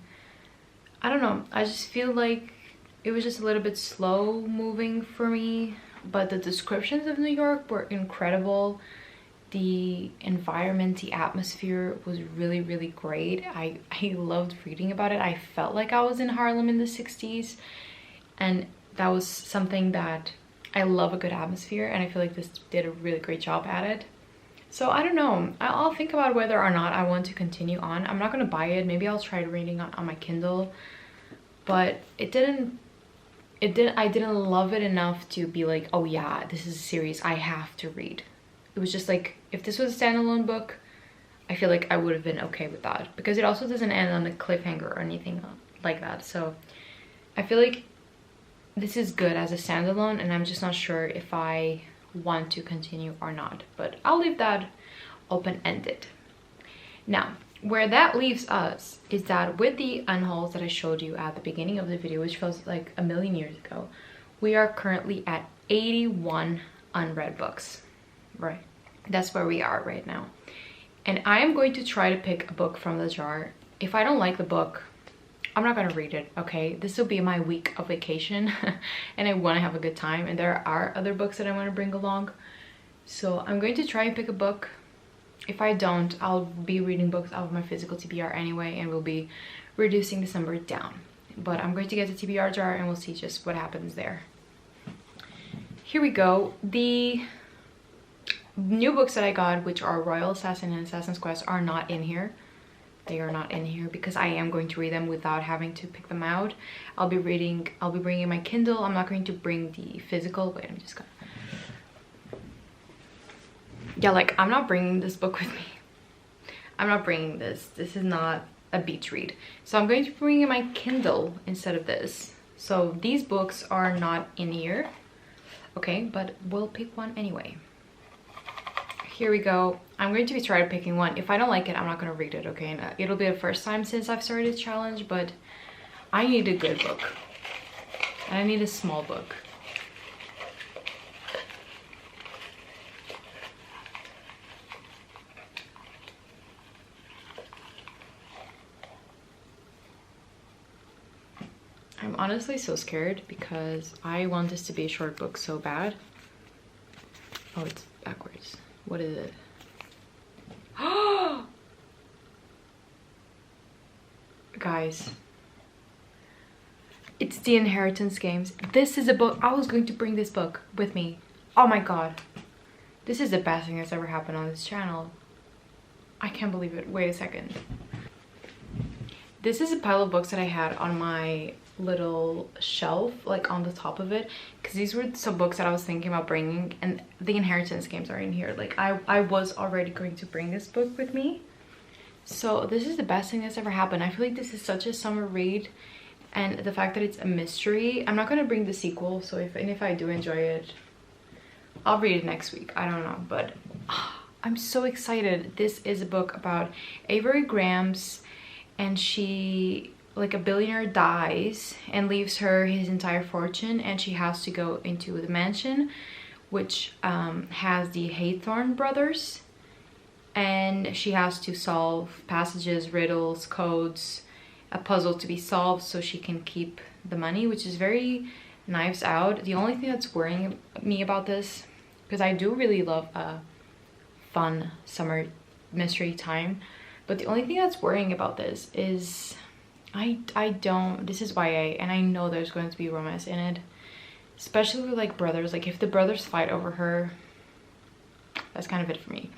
I don't know, I just feel like it was just a little bit slow moving for me, but the descriptions of New York were incredible. The environment, the atmosphere was really, really great. I loved reading about it. I felt like I was in Harlem in the 60s, and that was something that I love, a good atmosphere, and I feel like this did a really great job at it. So I don't know, I'll think about whether or not I want to continue on. I'm not gonna buy it. Maybe I'll try reading on my Kindle, but I didn't love it enough to be like, oh yeah, this is a series I have to read. It was just like, if this was a standalone book, I feel like I would have been okay with that, because it also doesn't end on a cliffhanger or anything like that. So I feel like this is good as a standalone, and I'm just not sure if I want to continue or not, but I'll leave that open-ended. Now, where that leaves us is that with the unhauls that I showed you at the beginning of the video, which feels like a million years ago, we are currently at 81 unread books, right? That's where we are right now. And I am going to try to pick a book from the jar. If I don't like the book, I'm not gonna read it, okay? This will be my week of vacation and I wanna have a good time, and there are other books that I wanna bring along. So I'm going to try and pick a book. If I don't, I'll be reading books out of my physical TBR anyway, and we'll be reducing this number down. But I'm going to get the TBR jar and we'll see just what happens there. Here we go. The new books that I got, which are Royal Assassin and Assassin's Quest, are not in here. They are not in here because I am going to read them without having to pick them out. I'll be bringing my Kindle. I'm not going to bring the physical. Wait, I'm just gonna... Yeah, like, I'm not bringing this book with me. I'm not bringing this. This is not a beach read. So I'm going to bring in my Kindle instead of this. So these books are not in here. Okay, but we'll pick one anyway. Here we go. I'm going to be trying picking one. If I don't like it, I'm not going to read it, okay? And it'll be the first time since I've started this challenge, but I need a good book. And I need a small book. I'm honestly so scared because I want this to be a short book so bad. Oh, it's backwards. What is it? Guys, it's the Inheritance Games. This is a book. I was going to bring this book with me. Oh my god. This is the best thing that's ever happened on this channel. I can't believe it. Wait a second. This is a pile of books that I had on my little shelf, like on the top of it, because these were some books that I was thinking about bringing, and the Inheritance Games are in here. Like I was already going to bring this book with me. So this is the best thing that's ever happened. I feel like this is such a summer read, and the fact that it's a mystery. I'm not going to bring the sequel, so if I do enjoy it, I'll read it next week. I don't know, but I'm so excited. This is a book about Avery Grams, and she, like, a billionaire dies and leaves her his entire fortune, and she has to go into the mansion, which has the Haythorne brothers, and she has to solve passages, riddles, codes, a puzzle to be solved so she can keep the money, which is very Knives Out. The only thing that's worrying me about this, because I do really love a fun summer mystery time, but the only thing that's worrying about this is this is YA, and I know there's going to be romance in it, especially with, like, brothers. Like, if the brothers fight over her, that's kind of it for me.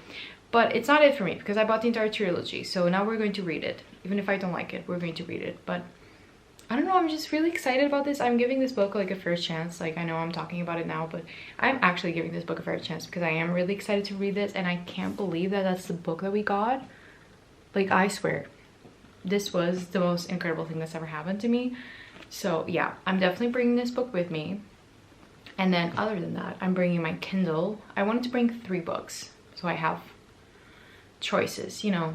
But it's not it for me because I bought the entire trilogy, so now we're going to read it. Even if I don't like it, we're going to read it. But I don't know, I'm just really excited about this. I'm giving this book like a fair chance. Like, I know I'm talking about it now, but I'm actually giving this book a fair chance because I am really excited to read this, and I can't believe that that's the book that we got. Like, I swear, this was the most incredible thing that's ever happened to me. So yeah, I'm definitely bringing this book with me. And then other than that, I'm bringing my Kindle. I wanted to bring 3 books, so I have choices. You know,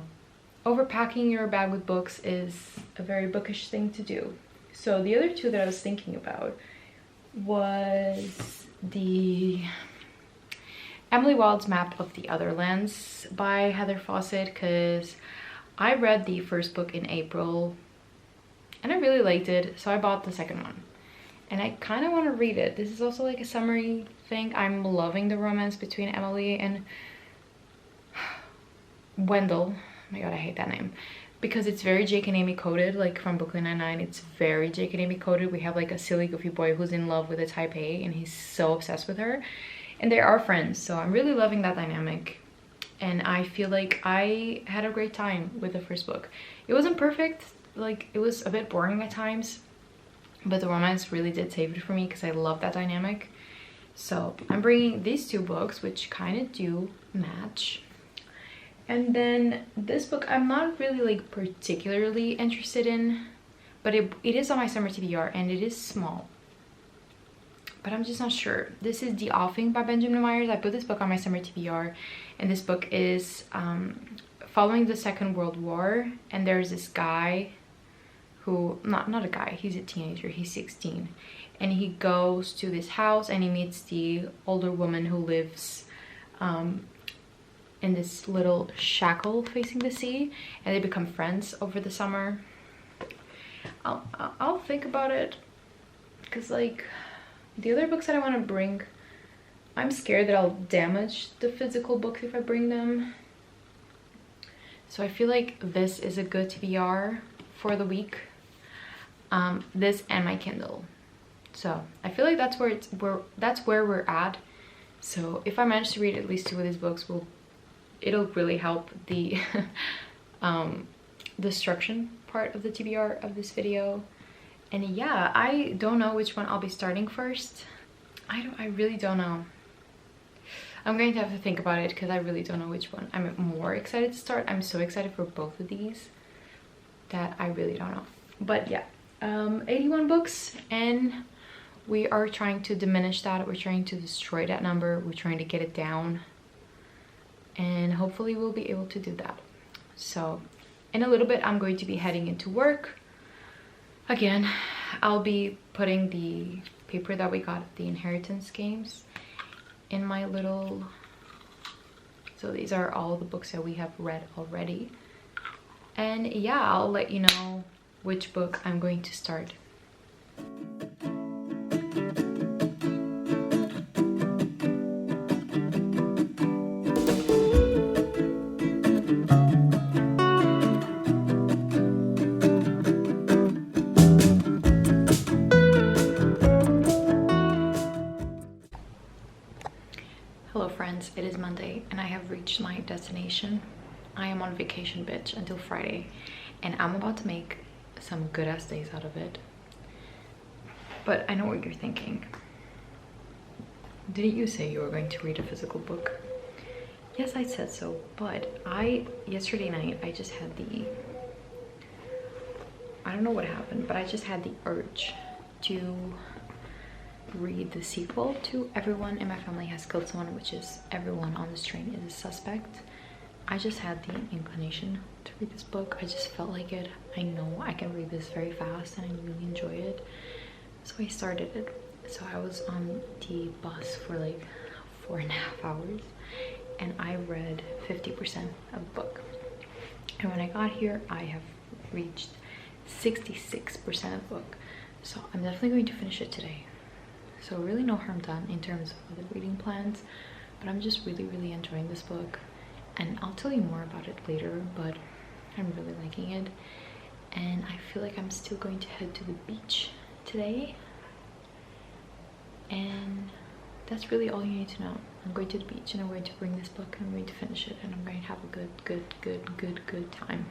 overpacking your bag with books is a very bookish thing to do. So the other 2 that I was thinking about was the Emily Wild's Map of the Other Lands by Heather Fawcett, because I read the first book in April and I really liked it, so I bought the second one. And I kind of want to read it. This is also like a summary thing. I'm loving the romance between Emily and Wendell. Oh my god, I hate that name. Because it's very Jake and Amy coded, like from Brooklyn Nine-Nine. It's very Jake and Amy coded. We have like a silly goofy boy who's in love with a type A, and he's so obsessed with her. And they are friends, so I'm really loving that dynamic. And I feel like I had a great time with the first book. It wasn't perfect, like it was a bit boring at times, but the romance really did save it for me because I love that dynamic. So I'm bringing these 2 books, which kind of do match. And then this book I'm not really like particularly interested in, but it is on my summer TBR and it is small. But I'm just not sure. This is The Offing by Benjamin Myers. I put this book on my summer TBR, and this book is following the Second World War, and there's this guy who, not a guy, he's a teenager, he's 16, and he goes to this house and he meets the older woman who lives in this little shackle facing the sea, and they become friends over the summer. I'll think about it, because like the other books that I want to bring I'm scared that I'll damage the physical books if I bring them. So I feel like this is a good TBR for the week. This and my Kindle. So I feel like that's where we're at. So if I manage to read at least 2 of these books, it'll really help the destruction part of the TBR of this video. And yeah, I don't know which one I'll be starting first. I really don't know. I'm going to have to think about it because I really don't know which one I'm more excited to start. I'm so excited for both of these that I really don't know. But yeah, 81 books, and we are trying to diminish that. We're trying to destroy that number. We're trying to get it down, and hopefully we'll be able to do that. So in a little bit, I'm going to be heading into work. Again, I'll be putting the paper that we got at the inheritance games in my little... So these are all the books that we have read already. And yeah, I'll let you know which book I'm going to start. Hello friends, it is Monday and I have reached my destination. I am on vacation, bitch, until Friday, and I'm about to make some good ass days out of it. But I know what you're thinking. Didn't you say you were going to read a physical book? Yes, I said so, but yesterday night I just had I don't know what happened, but I just had the urge to read the sequel to Everyone in My Family Has Killed Someone, which is Everyone on This Train is a Suspect. I just had the inclination to read this book. I just felt like it. I know I can read this very fast and I really enjoy it. So I started it. So I was on the bus for like 4.5 hours and I read 50% of the book. And when I got here, I have reached 66% of the book. So I'm definitely going to finish it today. So really no harm done in terms of other reading plans, but I'm just really enjoying this book, and I'll tell you more about it later, but I'm really liking it. And I feel like I'm still going to head to the beach today, and that's really all you need to know. I'm going to the beach and I'm going to bring this book and I'm going to finish it, and I'm going to have a good time.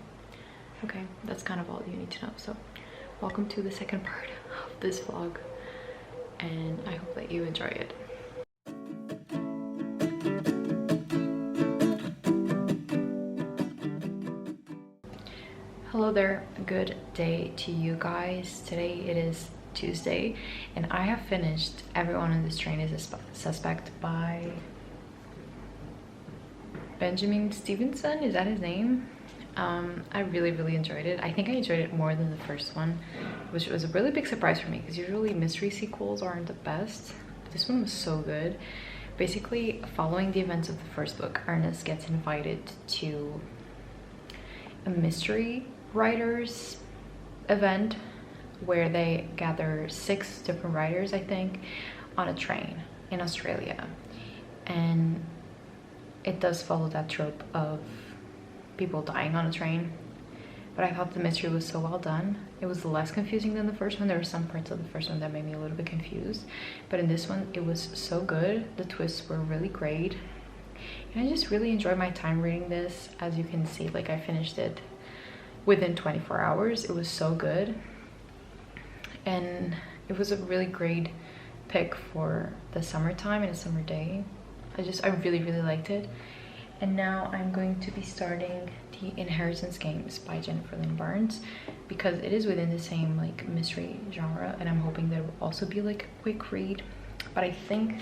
Okay, that's kind of all you need to know. So welcome to the second part of this vlog, and I hope that you enjoy it. Hello there, good day to you guys. Today it is Tuesday and I have finished Everyone on This Train is a Suspect by Benjamin Stevenson, is that his name? I really enjoyed it. I think I enjoyed it more than the first one, which was a really big surprise for me because usually mystery sequels aren't the best. But this one was so good. Basically, following the events of the first book, Ernest gets invited to a mystery writers event where they gather 6 different writers, I think, on a train in Australia. And it does follow that trope of people dying on a train, but I thought the mystery was so well done. It was less confusing than the first one. There were some parts of the first one that made me a little bit confused, but in this one it was so good. The twists were really great, and I just really enjoyed my time reading this. As you can see, like, I finished it within 24 hours. It was so good, and it was a really great pick for the summertime and a summer day. I really liked it. And now I'm going to be starting The Inheritance Games by Jennifer Lynn Barnes, because it is within the same like mystery genre, and I'm hoping that it will also be like a quick read. But I think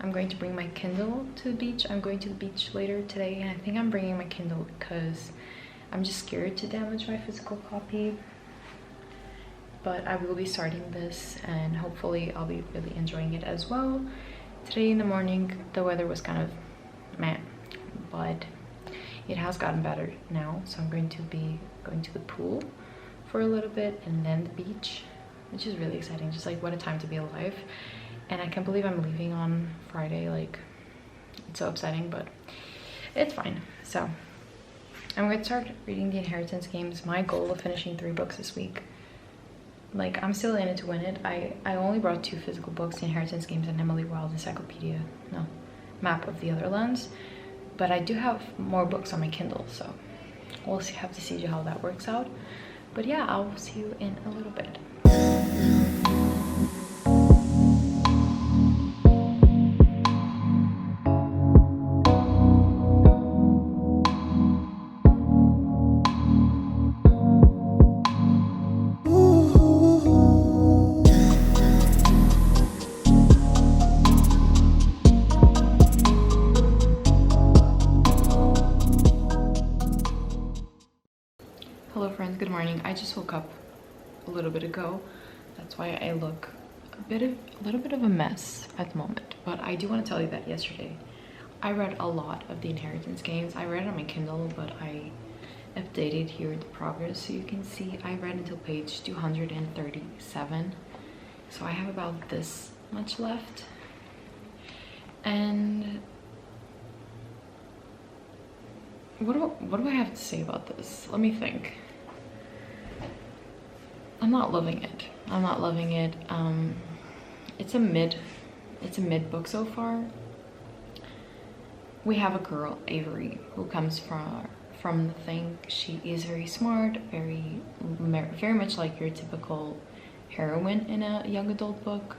I'm going to bring my Kindle to the beach. I'm going to the beach later today, and I think I'm bringing my Kindle because I'm just scared to damage my physical copy. But I will be starting this, and hopefully I'll be really enjoying it as well. Today in the morning the weather was kind of meh, but it has gotten better now, so I'm going to be going to the pool for a little bit and then the beach, which is really exciting. Just like, what a time to be alive. and I can't believe I'm leaving on Friday. Like, it's so upsetting, but it's fine. So I'm going to start reading the Inheritance Games. My goal of finishing 3 books this week. Like, I'm still in it to win it. I only brought 2 physical books, the Inheritance Games and Emily Wilde's Encyclopedia, no, Map of the Other Lands. But I do have more books on my Kindle, so we'll have to see how that works out. But yeah, I'll see you in a little bit. Hello friends, good morning. I just woke up a little bit ago. That's why I look a little bit of a mess at the moment. But I do want to tell you that yesterday I read a lot of the Inheritance Games. I read it on my Kindle, but I updated here the progress so you can see I read until page 237. So I have about this much left. And what do I have to say about this? Let me think. I'm not loving it. I'm not loving it. It's a mid book so far. We have a girl, Avery, who comes from the thing. She is very smart, very much like your typical heroine in a young adult book,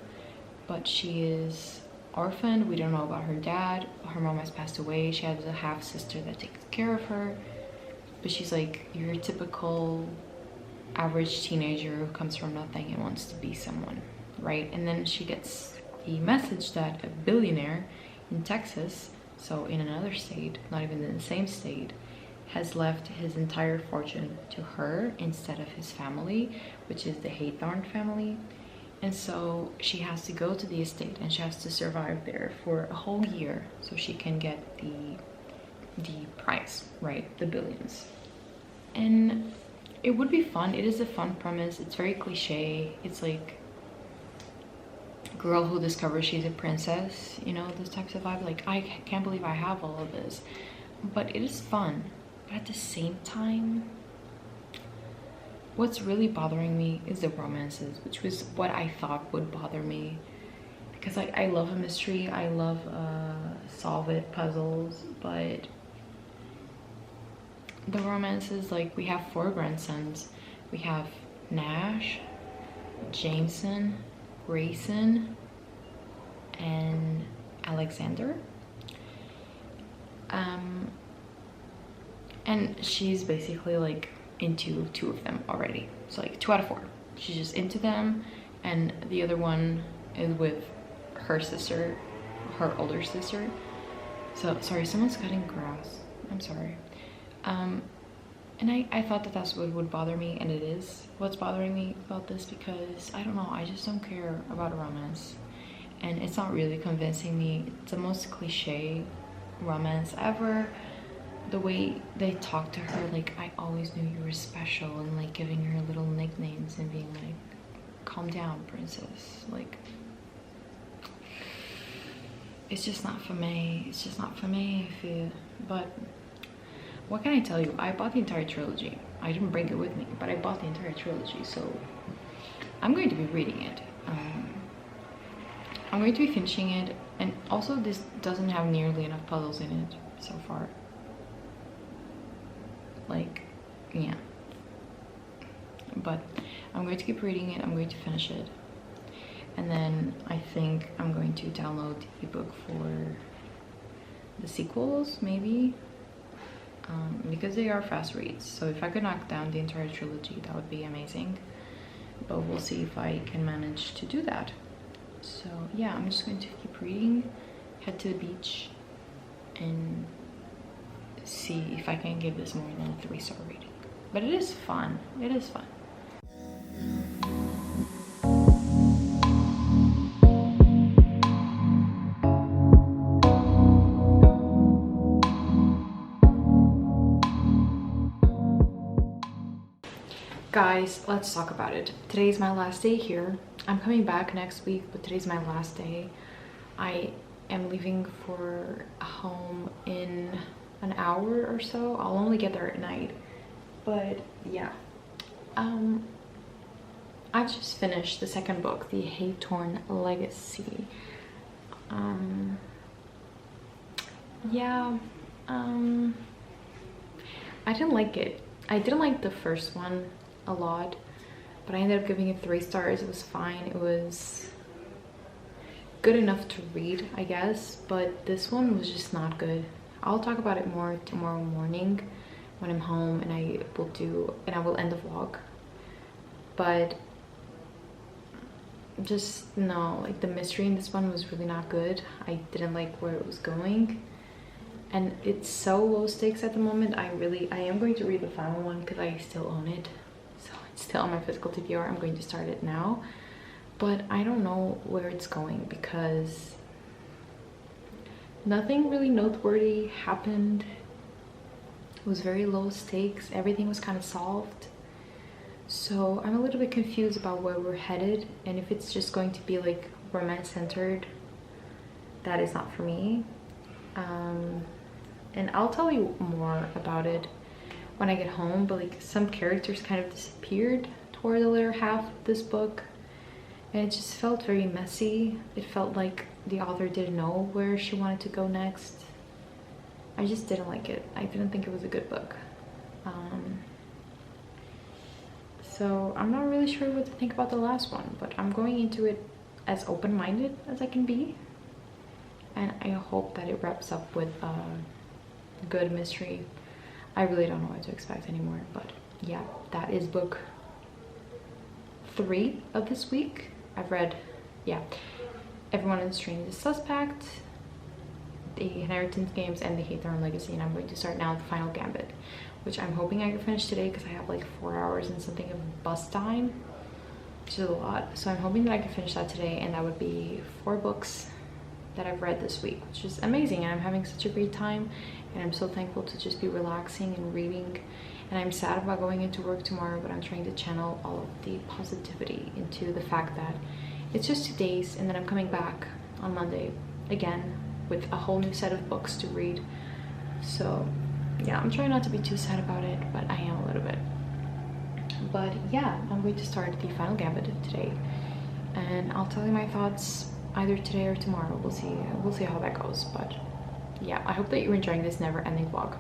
but she is orphaned. We don't know about her dad. Her mom has passed away. She has a half sister that takes care of her, but she's like your typical average teenager who comes from nothing and wants to be someone, right? And then she gets the message that a billionaire in Texas, so in another state, not even in the same state, has left his entire fortune to her instead of his family, which is the Haythorne family. And so she has to go to the estate and she has to survive there for a whole year so she can get the prize, right? The billions. And it would be fun. It is a fun premise. It's very cliche. It's like a girl who discovers she's a princess, you know, those types of vibe. Like, I can't believe I have all of this. But it is fun. But at the same time, what's really bothering me is the romances, which was what I thought would bother me. Because I love a mystery. I love solve it puzzles, but the romances, like, we have 4 grandsons. We have Nash, Jameson, Grayson, and Alexander. And she's basically like into 2 of them already. So like 2 out of 4. She's just into them, and the other one is with her sister, her older sister. So sorry, someone's cutting grass. I'm sorry. And I thought that that's what would bother me, and it is what's bothering me about this, because I don't know, I just don't care about romance, and it's not really convincing me. It's the most cliche romance ever. The way they talk to her, like, I always knew you were special, and like giving her little nicknames and being like, calm down, princess. Like, it's just not for me. It's just not for me. But what can I tell you? I bought the entire trilogy. I didn't bring it with me, but I bought the entire trilogy, so I'm going to be reading it. I'm going to be finishing it, and also this doesn't have nearly enough puzzles in it so far. Like, yeah. But I'm going to keep reading it. I'm going to finish it, and then I think I'm going to download the ebook for the sequels, maybe. Because they are fast reads, so if I could knock down the entire trilogy, that would be amazing, but we'll see if I can manage to do that. So yeah, I'm just going to keep reading, head to the beach, and see if I can give this more than a 3-star rating. But it is fun. It is fun. Guys, let's talk about it. Today is my last day here. I'm coming back next week, but today's my last day. I am leaving for home in an hour or so. I'll only get there at night, but yeah. I've just finished the second book, The Hate-Torn Legacy. Yeah, I didn't like it. I didn't like the first one a lot, but I ended up giving it 3 stars. It was fine. It was good enough to read, I guess, but this one was just not good. I'll talk about it more tomorrow morning when I'm home, and I will end the vlog. But just no, like the mystery in this one was really not good. I didn't like where it was going, and it's so low stakes at the moment. I am going to read the final one because I still own it, so it's still on my physical TBR. I'm going to start it now, but I don't know where it's going because nothing really noteworthy happened. It was very low stakes. Everything was kind of solved. So I'm a little bit confused about where we're headed, and if it's just going to be like romance centered, that is not for me. And I'll tell you more about it when I get home, but like some characters kind of disappeared toward the later half of this book, and it just felt very messy. It felt like the author didn't know where she wanted to go next. I just didn't like it. I didn't think it was a good book. So I'm not really sure what to think about the last one, but I'm going into it as open-minded as I can be, and I hope that it wraps up with a good mystery. I really don't know what to expect anymore, but yeah, that is book 3 of this week. I've read, yeah, Everyone is Strange is Suspect, The Inheritance Games, and The Hate-Torn Legacy, and I'm going to start now the final Gambit, which I'm hoping I can finish today because I have like 4 hours and something of bus time, which is a lot. So I'm hoping that I can finish that today, and that would be 4 books that I've read this week, which is amazing, and I'm having such a great time, and I'm so thankful to just be relaxing and reading. And I'm sad about going into work tomorrow, but I'm trying to channel all of the positivity into the fact that it's just 2 days, and then I'm coming back on Monday again with a whole new set of books to read. So yeah, I'm trying not to be too sad about it, but I am a little bit. But yeah, I'm going to start the final Gambit today, and I'll tell you my thoughts either today or tomorrow. We'll see how that goes. But yeah, I hope that you're enjoying this never-ending vlog.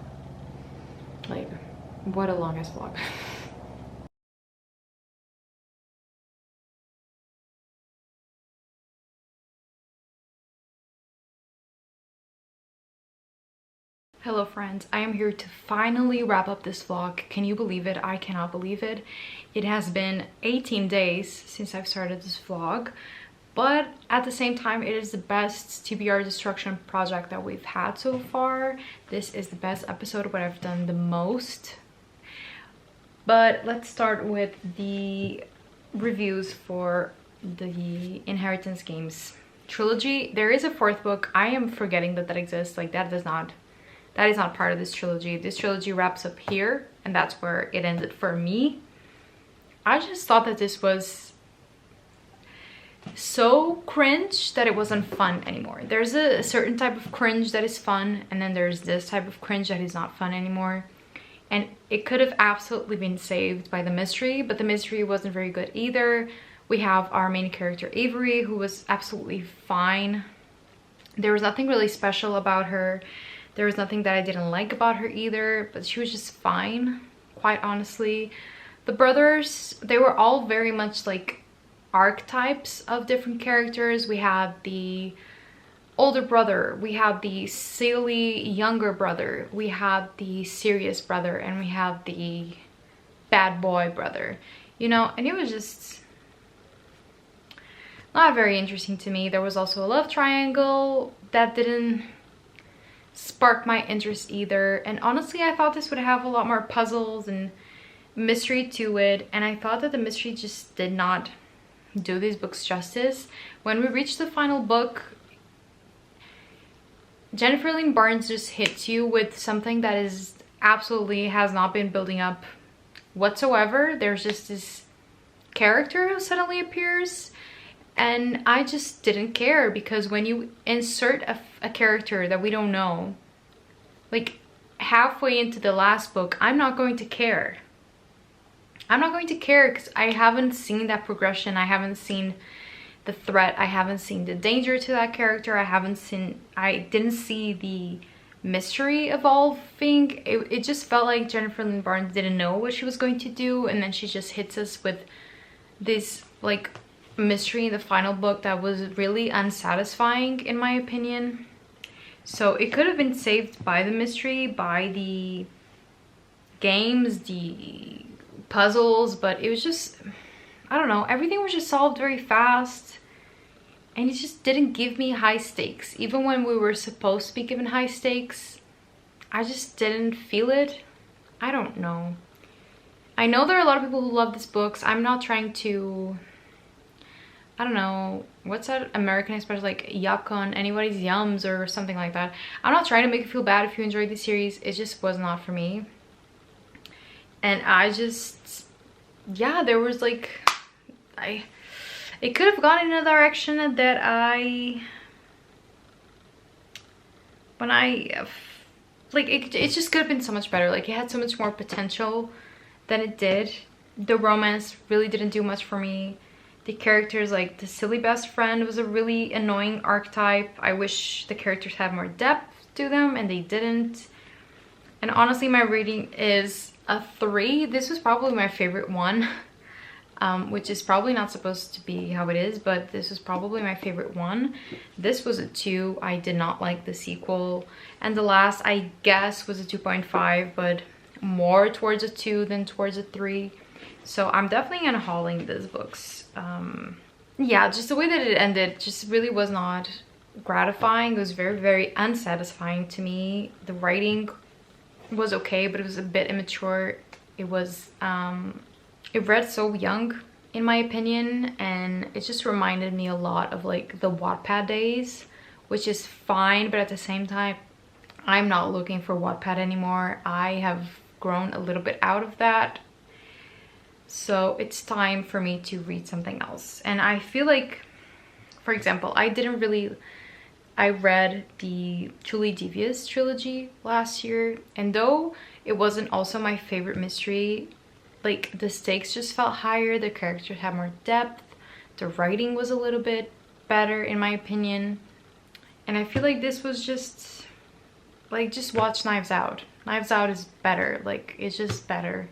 Like, what a long-ass vlog. Hello friends, I am here to finally wrap up this vlog. Can you believe it? I cannot believe it. It has been 18 days since I've started this vlog, but at the same time, it is the best TBR Destruction project that we've had so far. This is the best episode where I've done the most. But let's start with the reviews for the Inheritance Games trilogy. There is a 4th book. I am forgetting that exists. Like, that is not part of this trilogy. This trilogy wraps up here, and that's where it ended for me. I just thought that this was so cringe that it wasn't fun anymore. There's a certain type of cringe that is fun, and then there's this type of cringe that is not fun anymore. And it could have absolutely been saved by the mystery, but the mystery wasn't very good either. We have our main character Avery, who was absolutely fine. There was nothing really special about her. There was nothing that I didn't like about her either, but she was just fine, quite honestly. The brothers, they were all very much like archetypes of different characters. We had the older brother, we had the silly younger brother, we had the serious brother, and we had the bad boy brother, you know, and it was just not very interesting to me. There was also a love triangle that didn't spark my interest either, and honestly I thought this would have a lot more puzzles and mystery to it, and I thought that the mystery just did not do these books justice. When we reached the final book, Jennifer Lynn Barnes just hits you with something that is absolutely has not been building up whatsoever. There's just this character who suddenly appears, And I just didn't care, because when you insert a character that we don't know, like halfway into the last book, I'm not going to care. I'm not going to care because I haven't seen that progression. I haven't seen the threat. I haven't seen the danger to that character. I didn't see the mystery evolving. It just felt like Jennifer Lynn Barnes didn't know what she was going to do, and then she just hits us with this like mystery in the final book that was really unsatisfying in my opinion. So it could have been saved by the mystery, by the games, the puzzles, but it was just, I don't know, everything was just solved very fast, and it just didn't give me high stakes. Even when we were supposed to be given high stakes, I just didn't feel it. I don't know. I know there are a lot of people who love these books. I'm not trying to, I don't know, what's that American expression, like yuck on anybody's yums or something like that. I'm not trying to make you feel bad if you enjoyed the series. It just was not for me. And I just, yeah, there was like, it could have gone in a direction that it just could have been so much better. Like, it had so much more potential than it did. The romance really didn't do much for me. The characters, like the silly best friend was a really annoying archetype. I wish the characters had more depth to them, and they didn't. And honestly, my rating is a 3. This was probably my favorite one, which is probably not supposed to be how it is, but this was probably my favorite one. This was a 2. I did not like the sequel, and the last, I guess, was a 2.5, but more towards a 2 than towards a 3. So I'm definitely unhauling these books. Yeah, just the way that it ended just really was not gratifying. It was very, very unsatisfying to me. The writing was okay, but it was a bit immature. It was it read so young in my opinion, and it just reminded me a lot of like the Wattpad days, which is fine, but at the same time I'm not looking for Wattpad anymore. I have grown a little bit out of that, so it's time for me to read something else. And I feel like, for example, I read the Truly Devious trilogy last year, and though it wasn't also my favorite mystery, like the stakes just felt higher, the characters had more depth, the writing was a little bit better in my opinion. And I feel like this was just like, just watch Knives Out. Knives Out is better, like it's just better.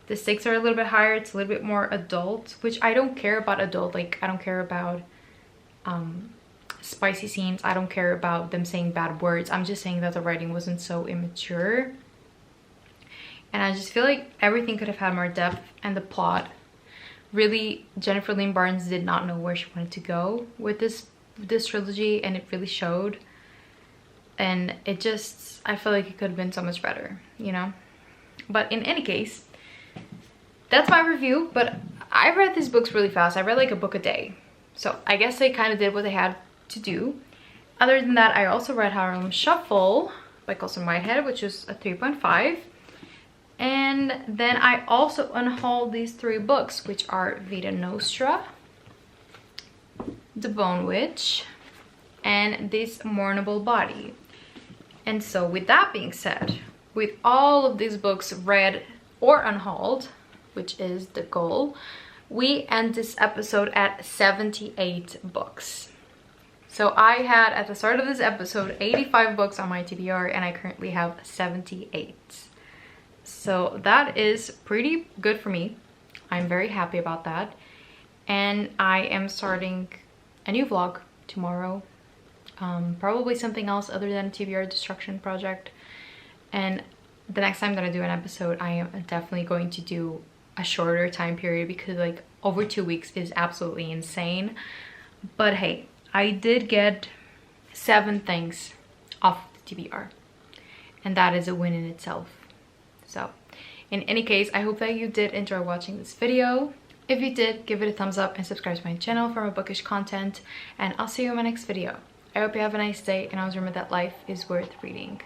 The stakes are a little bit higher, it's a little bit more adult, which I don't care about adult. Like, I don't care about spicy scenes, I don't care about them saying bad words. I'm just saying that the writing wasn't so immature, and I just feel like everything could have had more depth. And the plot, really, Jennifer Lynn Barnes did not know where she wanted to go with this trilogy, and it really showed. And it just, I feel like it could have been so much better, you know. But in any case, that's my review. But I read these books really fast. I read like a book a day, so I guess they kind of did what they had to do. Other than that, I also read Harlem Shuffle by Colson Whitehead, which is a 3.5. And then I also unhauled these 3 books, which are Vita Nostra, The Bone Witch, and This Mournable Body. And so with that being said, with all of these books read or unhauled, which is the goal, we end this episode at 78 books. So I had, at the start of this episode, 85 books on my TBR, and I currently have 78. So that is pretty good for me. I'm very happy about that. And I am starting a new vlog tomorrow. Probably something else other than TBR Destruction project. And the next time that I do an episode, I am definitely going to do a shorter time period, because like over 2 weeks is absolutely insane. But hey, I did get 7 things off the TBR, and that is a win in itself. So in any case, I hope that you did enjoy watching this video. If you did, give it a thumbs up and subscribe to my channel for more bookish content, and I'll see you in my next video. I hope you have a nice day, and always remember that life is worth reading.